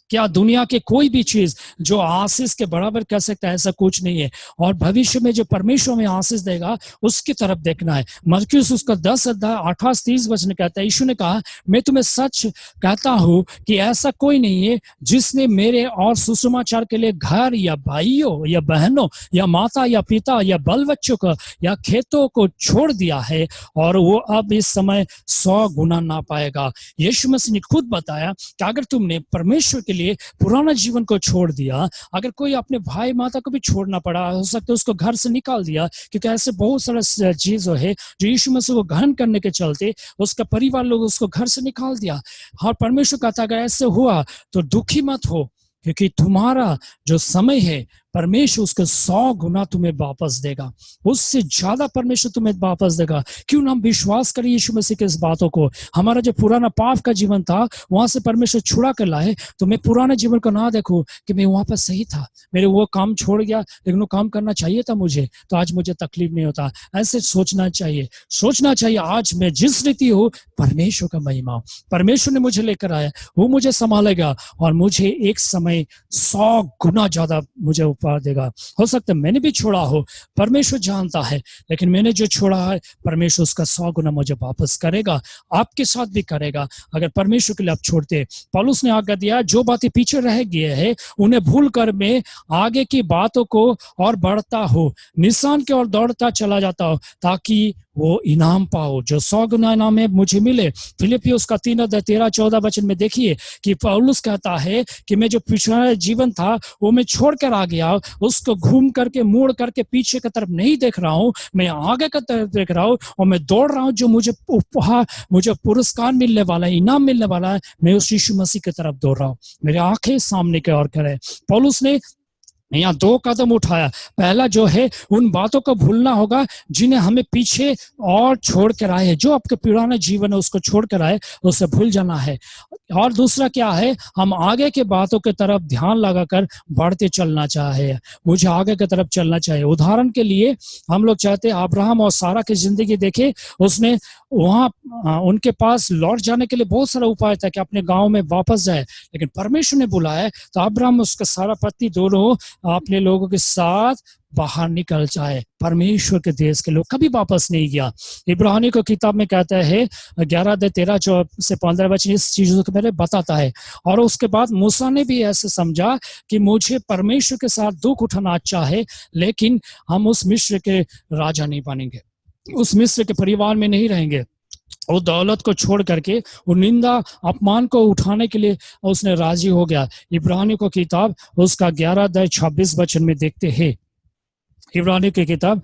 क्या दुनिया के कोई भी चीज जो आशीष के बराबर कर सकता है, ऐसा कुछ नहीं है। और भविष्य में जो परमेश्वर में आशीष देगा उसकी तरफ देखना है। मरकुस उसका 10 अध्याय 28-30 वचन कहता है, यीशु ने कहा मैं तुम्हें सच कहता हूं कि ऐसा कोई नहीं है जिसने मेरे और सुसमाचार के लिए घर या भाइयों या बहनों या माता या पिता या बाल बच्चों को या खेतों को छोड़ दिया है और वो अब इस समय 100 गुना ना पाएगा। यीशु मसीह ने खुद बताया कि अगर तुमने परमेश्वर के लिए पुराना जीवन को छोड़ दिया, अगर कोई अपने भाई माता को भी छोड़ना पड़ा, हो सकता है उसको घर से निकाल दिया, क्योंकि ऐसे बहुत सारा चीज है जो यीशु मसीह को ग्रहण करने के चलते उसका परिवार लोग उसको घर से निकाल दिया। और परमेश्वर कहता अगर ऐसे हुआ तो दुखी मत हो, क्योंकि तुम्हारा जो समय है परमेश्वर उसको 100 गुना तुम्हें वापस देगा, उससे ज्यादा परमेश्वर तुम्हें वापस देगा। क्यों ना हम विश्वास करें यीशु मसीह के इस बातों को। हमारा जो पुराना पाप का जीवन था वहां से परमेश्वर छुड़ा कर लाए, तो मैं पुराने जीवन को ना देखूं कि मैं वहां पर सही था, मेरे वो काम छोड़ गया लेकिन वो काम करना चाहिए था मुझे, तो आज मुझे तकलीफ नहीं होता। ऐसे सोचना चाहिए आज मैं जिस रीति हूँ परमेश्वर का महिमा, परमेश्वर ने मुझे लेकर आया, वो मुझे संभालेगा और मुझे एक समय 100 गुना ज्यादा मुझे उपहार देगा। हो सकता है मैंने भी छोड़ा हो, परमेश्वर जानता है, लेकिन मैंने जो छोड़ा है परमेश्वर उसका 100 गुना मुझे वापस करेगा, आपके साथ भी करेगा अगर परमेश्वर के लिए आप छोड़ते। पौलुस ने आज्ञा दिया जो बातें पीछे रह गए हैं उन्हें भूल कर मैं आगे की बातों को और बढ़ता हो, निशान की ओर दौड़ता चला जाता हो, ताकि वो इनाम पाओ जो 100 गुना इनाम है मुझे मिले। फिलिपियोस का 3:13-14 में देखिए कि पौलुस कहता है कि मैं जो पिछड़ा जीवन था वो मैं छोड़ कर आ गया, उसको घूम करके मोड़ करके पीछे की तरफ नहीं देख रहा हूँ, मैं आगे की तरफ देख रहा हूँ और मैं दौड़ रहा हूँ जो मुझे उपहार, मुझे पुरस्कार मिलने वाला है, इनाम मिलने वाला है, मैं उस यीशु मसीह की तरफ दौड़ रहा हूँ। मेरी आंखें सामने की ओर करें। पौलुस ने यहाँ 2 कदम उठाया। पहला जो है उन बातों को भूलना होगा जिन्हें हमें पीछे और छोड़ कर आए, जो आपके पुराना जीवन है उसको छोड़ कर आए, उसे भूल जाना है। और दूसरा क्या है, हम आगे के बातों की तरफ ध्यान लगाकर बढ़ते चलना चाहे, मुझे आगे की तरफ चलना चाहिए। उदाहरण के लिए हम लोग चाहते हैं अब्राहम और सारा की जिंदगी देखे, उसने वहां उनके पास लौट जाने के लिए बहुत सारा उपाय था कि अपने गांव में वापस जाए, लेकिन परमेश्वर ने बुलाया तो अब्राहम उसके सारा पत्नी दोनों अपने लोगों के साथ बाहर निकल जाए। परमेश्वर के देश के लोग कभी वापस नहीं गया। इब्रानी को किताब में कहता है 11:13-15 इस चीजों के बारे में बताता है। और उसके बाद मूसा ने भी ऐसे समझा कि मुझे परमेश्वर के साथ दुख उठाना अच्छा है, लेकिन हम उस मिस्र के राजा नहीं बनेंगे, उस मिस्र के परिवार में नहीं रहेंगे। वो दौलत को छोड़ करके वो निंदा अपमान को उठाने के लिए उसने राजी हो गया। इब्रानी को किताब उसका 11:26 में देखते हैं। इब्रानी की किताब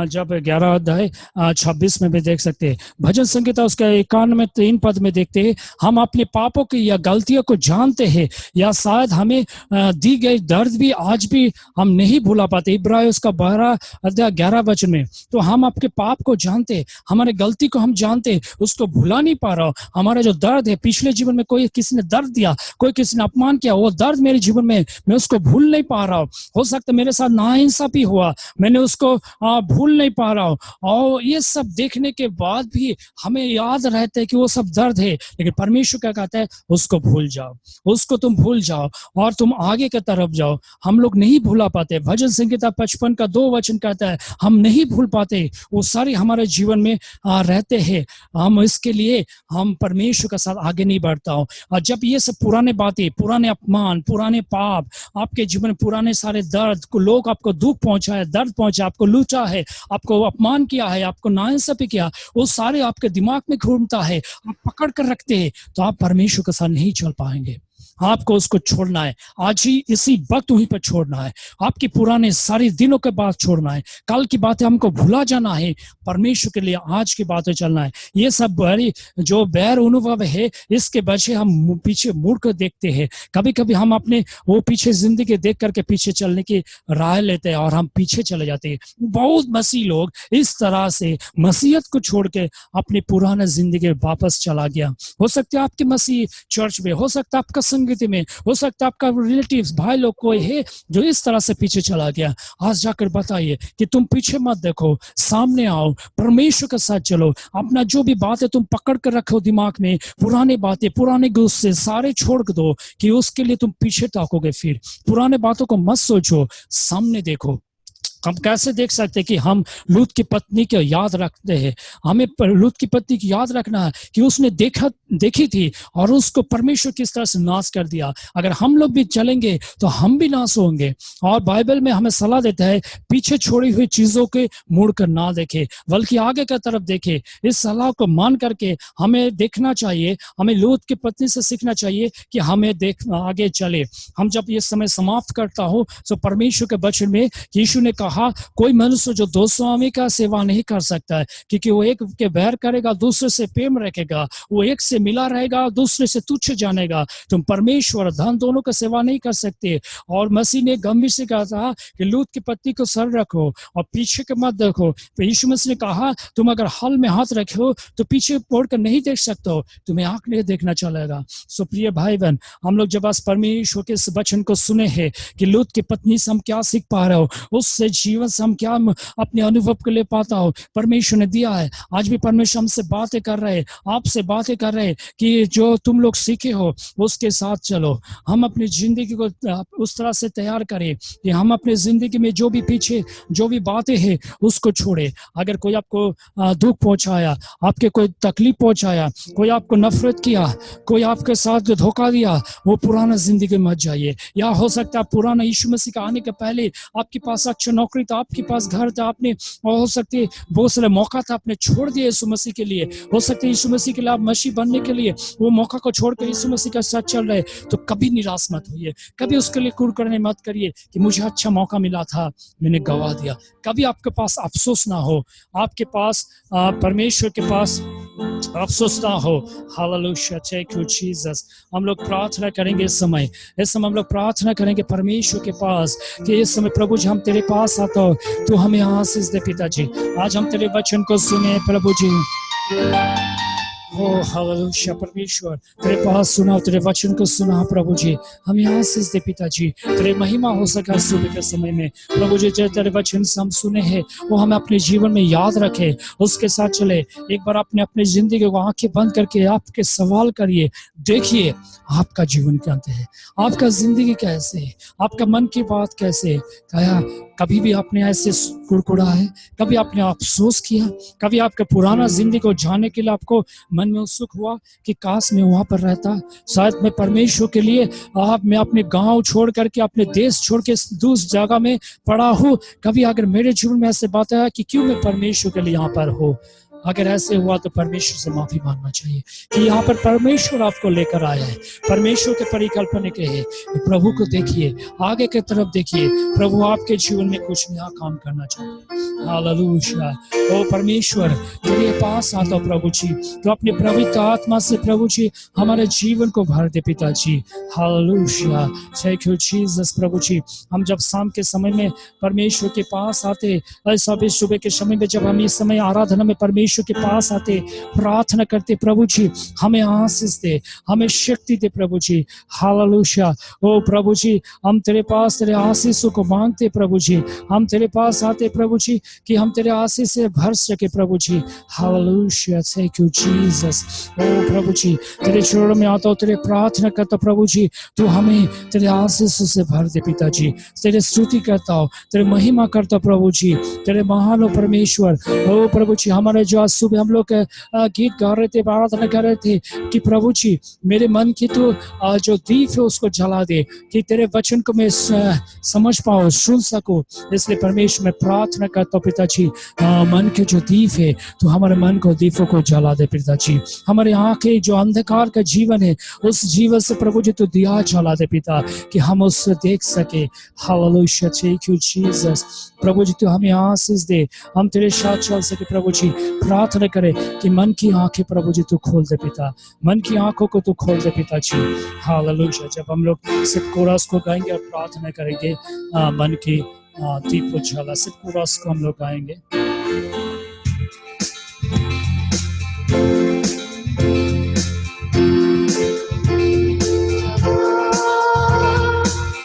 जब 11:26 में भी देख सकते हैं। भजन संहिता उसका 91 पद में देखते हैं, हम अपने पापों की या गलतियों को जानते हैं या शायद हमें दी गई दर्द भी आज भी हम नहीं भुला पाते। इब्रानी उसका 12:11 में, तो हम आपके पाप को जानते, हमारे गलती को हम जानते, उसको भुला नहीं पा रहा। हमारा जो दर्द है, पिछले जीवन में कोई किसी ने दर्द दिया, कोई किसी ने अपमान किया, वो दर्द मेरे जीवन में मैं उसको भूल नहीं पा रहा हूँ। हो सकता है मेरे साथ नाइंसाफी हुआ, मैंने उसको भूल नहीं पा रहा हूँ, और ये सब देखने के बाद भी हमें याद रहता है कि वो सब दर्द है, लेकिन परमेश्वर क्या कहता है, उसको भूल जाओ, उसको तुम भूल जाओ और तुम आगे की तरफ जाओ। हम लोग नहीं भूला पाते। भजन संहिता 55:2 कहता है हम नहीं भूल पाते, वो सारे हमारे जीवन में रहते हैं। हम इसके लिए हम परमेश्वर के साथ आगे नहीं बढ़ता हूँ। और जब ये सब पुराने बातें, पुराने अपमान, पुराने पाप, आपके जीवन में पुराने सारे दर्द को, लोग आपको दुख पहुंचाए, दर्द पहुंचा, आपको लूटा है, आपको अपमान किया है, आपको नाइंसाफी किया, वो सारे आपके दिमाग में घूमता है, आप पकड़ कर रखते हैं, तो आप परमेश्वर के साथ नहीं चल पाएंगे। आपको उसको छोड़ना है, आज ही इसी वक्त वहीं पर छोड़ना है। आपके पुराने सारे दिनों के बाद छोड़ना है, कल की बातें हमको भुला जाना है, परमेश्वर के लिए आज की बातें चलना है। ये सब बड़ी जो बैर अनुभव है, इसके वजह हम पीछे मुड़ कर देखते हैं। कभी कभी हम अपने वो पीछे जिंदगी देख करके पीछे चलने की राह लेते हैं और हम पीछे चले जाते हैं। बहुत मसीह लोग इस तरह से मसीहत को छोड़ के अपनी पुराना जिंदगी वापस चला गया। हो सकता है आपके मसीह चर्च में, हो सकता है आपका संगति में, हो सकता है आपका रिलेटिव्स भाई लोग कोई है जो इस तरह से पीछे चला गया। आज जाकर बताइए कि तुम पीछे मत देखो, सामने आओ, परमेश्वर के साथ चलो। अपना जो भी बात है तुम पकड़ कर रखो दिमाग में, पुरानी बातें, पुराने गुस्से सारे छोड़ दो कि उसके लिए तुम पीछे ताकोगे। फिर पुराने बातों को मत सोचो, सामने देखो। हम कैसे देख सकते हैं कि हम लूत की पत्नी को याद रखते हैं। हमें लूत की पत्नी की याद रखना है कि उसने देखी थी और उसको परमेश्वर किस तरह से नाश कर दिया। अगर हम लोग भी चलेंगे तो हम भी नाश होंगे। और बाइबल में हमें सलाह देता है पीछे छोड़ी हुई चीजों के मुड़ कर ना देखे, बल्कि आगे की तरफ देखे। इस सलाह को मान करके हमें देखना चाहिए, हमें लूत की पत्नी से सीखना चाहिए कि हमें आगे चले। हम जब ये समय समाप्त करता हो तो परमेश्वर के वचन में यीशु ने कहा कहा कोई मनुष्य जो दो स्वामी का सेवा नहीं कर सकता है, क्योंकि वो एक के बैर करेगा, दूसरे से प्रेम रखेगा, वो एक से मिला रहेगा, दूसरे से तुच्छ जानेगा। तुम परमेश्वर धन दोनों का सेवा नहीं कर सकते। और मसीह ने गंभीर से कहा था कि लूत की पत्ती को सर रखो और पीछे के मत देखो। तो यीशु मसीह ने कहा तुम अगर हल में हाथ रखे तो पीछे मोड़कर नहीं देख सकते हो, तुम्हें आंख नहीं देखना चलेगा। सो प्रिय भाई बहन, हम लोग जब आज परमेश्वर के इस वचन को सुने हैं कि लूत की पत्नी से हम क्या सीख पा रहे हो, उससे जीवन से हम क्या अपने अनुभव को ले पाता हो, परमेश्वर ने दिया है। आज भी परमेश्वर हमसे बातें कर रहे हैं, आपसे बातें कर रहे हैं कि जो तुम लोग सीखे हो उसके साथ चलो। हम अपनी जिंदगी को उस तरह से तैयार करें कि हम अपनी जिंदगी में जो भी पीछे जो भी बातें हैं उसको छोड़े। अगर कोई आपको दुख पहुंचाया, आपके कोई तकलीफ पहुंचाया, कोई आपको नफरत किया, कोई आपके साथ धोखा दिया, वो पुराना जिंदगी में मत जाइए। या हो सकता है पुराना यीशु मसीह का आने के पहले आपके पास अच्छा नौकरी था, आपके पास घर था, आपने हो सकती है बहुत सारे मौका था, आपने छोड़ दिया यीशु मसीह के लिए। हो सकता है यीशु मसीह के लिए आप मसीह बनने के लिए वो मौका को छोड़कर यीशु मसीह के साथ चल रहे, तो कभी निराश मत होइए, कभी उसके लिए कुड़ करने मत करिए कि मुझे अच्छा मौका मिला था, मैंने गवा दिया। कभी आपके पास अफसोस ना हो, आपके पास परमेश्वर के पास अफसोस ना हो। Hallelujah, thank you Jesus. हम लोग प्रार्थना करेंगे इस समय हम लोग प्रार्थना करेंगे परमेश्वर के पास कि इस समय प्रभु जी हम तेरे पास आता हो, तू हमें आशीष दे पिताजी। आज हम तेरे वचन को सुने प्रभु जी। ओ हालेलुया परमेश्वर, तेरे पास सुना, तेरे वचन को सुना प्रभु जी, हमें आशीष दे पिताजी। तेरे महिमा हो सका सुबह के समय में प्रभु जी, जो तेरे वचन से हम सुने हैं वो हमें अपने जीवन में याद रखे, उसके साथ चले। एक बार आपने अपनी जिंदगी को आंखें बंद करके आपके सवाल करिए, देखिए आपका जीवन क्या है, आपका जिंदगी कैसे है, आपका मन की बात कैसे है। क्या कभी भी आपने ऐसे कुड़कुड़ा है, कभी आपने अफसोस किया, कभी आपका पुराना जिंदगी को जानने के लिए आपको मन में उत्सुक हुआ कि काश मैं वहां पर रहता, शायद मैं परमेश्वर के लिए मैं अपने गांव छोड़ करके, अपने देश छोड़ के दूसरी जगह में पड़ा हूँ। कभी अगर मेरे जीवन में ऐसे बात है कि क्यों मैं परमेश्वर के लिए यहाँ पर हूँ, अगर ऐसे हुआ तो परमेश्वर से माफी मांगना चाहिए कि यहाँ पर परमेश्वर आपको लेकर आया है, परमेश्वर के परिकल्पना के है। प्रभु को देखिए, आगे की तरफ देखिए, प्रभु आपके जीवन में कुछ नया काम करना चाहते हैं। हालेलुया। ओ परमेश्वर, तेरे पास आता प्रभु जी, तो अपने पवित्र आत्मा से प्रभु जी हमारे जीवन को भर दे पिताजी। Hallelujah, thank you Jesus. प्रभु जी, हम जब शाम के समय में परमेश्वर के पास आते, ऐसा भी सुबह के समय में जब हम इस समय आराधना में परमेश्वर के पास आते, प्रार्थना करते, प्रभु जी हमें आशीष दे, हमें शक्ति दे प्रभु जी। हालेलुया। ओ प्रभु जी, हम तेरे पास तेरे आशीषों को मांगते प्रभु जी, हम तेरे पास आते प्रभु जी कि हम तेरे आशीष से भर सके प्रभु जी। Hallelujah, thank you Jesus. ओ प्रभु जी, तेरे चरणों में आता हूं, तेरे प्रार्थना करता प्रभु जी, तू हमें तेरे आशीषों से भर दे पिताजी। तेरे स्तुति करता हूं, तेरे महिमा करता प्रभु जी, तेरे महान हो परमेश्वर। ओ प्रभु जी, हमारे जो आज सुबह हम लोग गीत गा रहे थे, प्रार्थना कर रहे थे कि प्रभु जी मेरे मन की तो जो दीप है उसको जला दे, कि तेरे वचन को मैं समझ पाऊं, सुन सकूं। इसलिए परमेश्वर मैं प्रार्थना करता हूं पिताजी, मन के जो दीप है तो हमारे मन को दीपों को जला दे पिताजी। हमारे आंखें जो अंधकार का जीवन है उस जीवन से प्रभु जी तो दिया जला दे पिता, कि हम उससे देख सके। Hallelujah, thank you Jesus. प्रभु जी तू हमें आशीष दे, हम तेरे साथ चल सके प्रभु जी। प्रार्थना करे कि मन की आंखें प्रभु जी तू खोल दे पिता, मन की आंखों को तू खोल दे पिताजी। हालेलुया। जब हम लोग सिर्फ कोरस को गाएंगे और प्रार्थना करेंगे, मन की दीप उजाला, सिर्फ कोरस को हम लोग गाएंगे।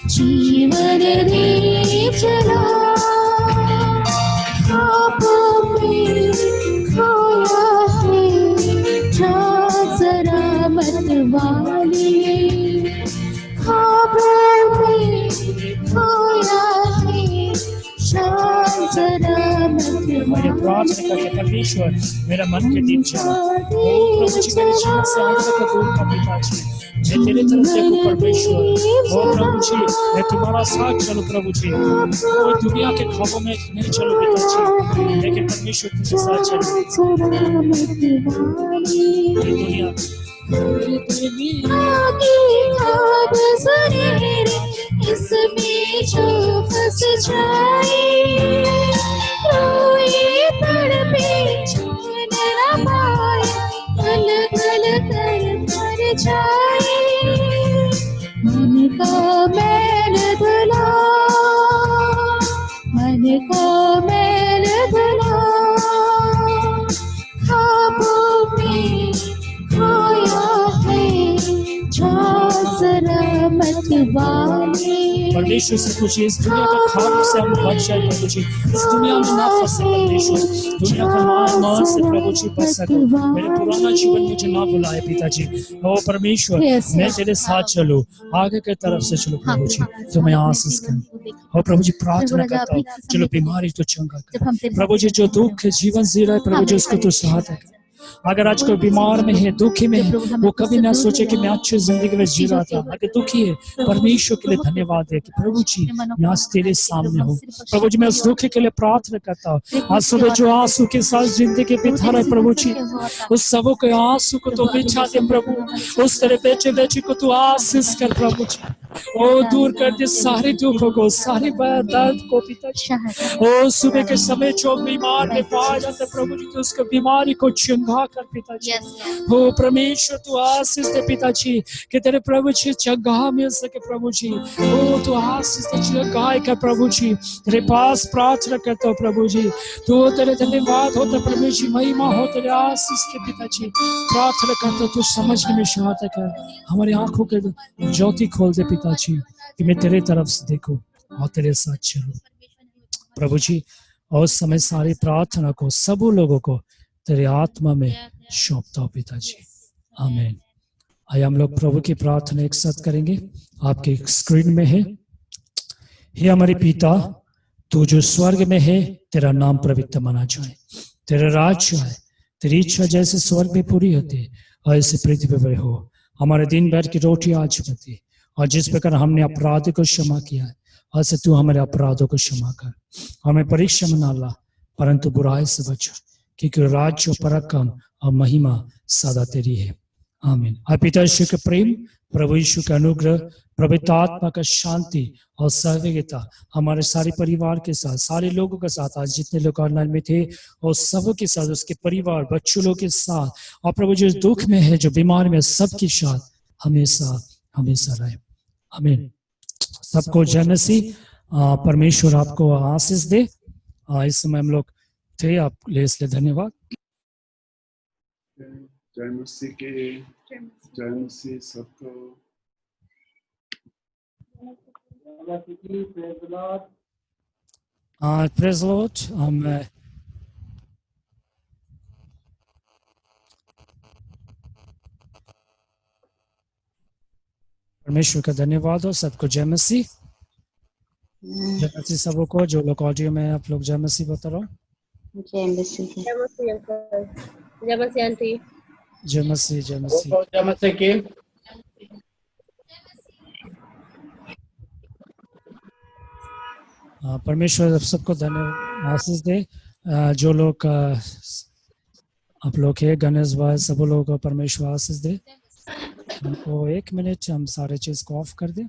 जीवन दीप जला ख्वाबों में खोया है, जरा मतवाली ख्वाबों में खोया है, जरा मैं प्रार्थना करके परमेश्वर मेरा मन के दीप जला। ओ प्रभु जी मेरे जीवन से आग को दूर कर पिताजी, मैं तेरे तरफ देखूं परमेश्वर। ओ प्रभु जी मैं तुम्हारा साथ चलूं प्रभु जी, कोई दुनिया के ख्वाबों में नहीं चलूं पिताजी, लेकिन परमेश्वर तुझे साथ चलूं। ये दुनिया इसमें जो फंस जाए जाए, मन का मैल धुला, मन का मैल धुला, ख्वाबों में खोया है जरा मत वाले। परमेश्वर से पूछिए इस दुनिया का खाब से हम बच जाए प्रभु जी, इस दुनिया में ना फंसे परमेश्वर, दुनिया का मान से प्रभु जी बच सको। मेरे पुराना जीवन मुझे ना बुलाए पिताजी, ओ परमेश्वर मैं तेरे साथ चलूं, आगे की तरफ से चलो प्रभु जी, तो मैं आशीष करूं। और प्रभु जी प्रार्थना करता हूँ चलो बीमारी तो चंगा कर प्रभु जी, जो दुख जीवन जी रहा है प्रभु जी उसको तो सहायता कर। अगर आज कोई बीमार में है, दुखी में है, वो कभी ना सोचे कि मैं अच्छी जिंदगी में जी रहा था। अगर दुखी है, परमेश्वर के लिए धन्यवाद है कि प्रभु जी मैं आज तेरे सामने हूँ। प्रभु जी मैं उस दुखी के लिए प्रार्थना करता हूँ। आज सुबह जो आंसू के साथ जिंदगी बिता रहे प्रभु जी, उस सबों के आंसू को तो बिछा दे प्रभु, उस तेरे बेचे बेची को तू आशीष कर प्रभु जी, ओ दूर कर दे सारे दुखों को, सारे दर्द को पिताजी। ओ सुबह के समय जो बीमार में पाया जाता प्रभु जी, तो उसका बीमारी को चंगा कर पिताजी। ओ परमेश्वर तू आशीष दे पिताजी कि तेरे प्रभु जी चंगा मिल सके प्रभु जी। ओ तू आशीष दे चंगा कर प्रभु जी, तेरे पास प्रार्थना करता हूँ प्रभु जी। तो तेरे धन्यवाद होता प्रभु जी, महिमा हो तेरे आशीष के पिताजी। प्रार्थना करता तू समझने में सहायता कर, हमारी आंखों के ज्योति खोल दे पिताजी कि मैं तेरे तरफ से देखूं और तेरे साथ चलूं प्रभु जी। और उस समय सारी प्रार्थना को सब लोगों को तेरे आत्मा में सौंपता हूं पिताजी, आमीन। आइए हम लोग प्रभु की प्रार्थना एक साथ करेंगे, आपके स्क्रीन में है। हे हमारे पिता, तू जो स्वर्ग में है, तेरा नाम पवित्र माना जाए, तेरा राज्य है, तेरी इच्छा जैसे स्वर्ग में पूरी होती है ऐसे पृथ्वी पर हो। हमारे दिन भर की रोटी आज बती, और जिस प्रकार हमने अपराध को क्षमा किया है ऐसे तू हमारे अपराधों को क्षमा कर। हमें परीक्षा में ना ला, परंतु बुराई से बचा, क्योंकि राज्य, पराक्रम और महिमा सदा तेरी है, आमीन। और पिता यीशु का प्रेम, प्रभु यीशु का अनुग्रह, पवित्र आत्मा का शांति और सहभागिता हमारे सारे परिवार के साथ, सारे लोगों के साथ, आज जितने लोग ऑनलाइन में थे और सबों के साथ, उसके परिवार बच्चों लोग के साथ, और प्रभु जो दुख में है, जो बीमार में, सबके साथ हमेशा हमेशा रहे, आमीन। सबको जय मसीह। परमेश्वर आपको आशीष दे। इस समय हम लोग थे, आप ले इसलिए धन्यवाद। जय मसीह के, जय मसीह सबको। Praise Lord. हम परमेश्वर का धन्यवाद हो। सबको जय मसीह। जय मसीह सबों को, जो लोग ऑडियो में आप लोग जय मसीह बता रहा हूँ। जय मसीह। जय मसीह अंकल, जय मसीह आंटी। जय मसीह, जय मसीह। जय मसीह की। परमेश्वर सबको धन्यवाद आशीष दे। जो लोग आप लोग है, गणेश भाई, सब लोगों को परमेश्वर आशीष दे। हमको 1 मिनट, हम सारे चीज को ऑफ कर दें।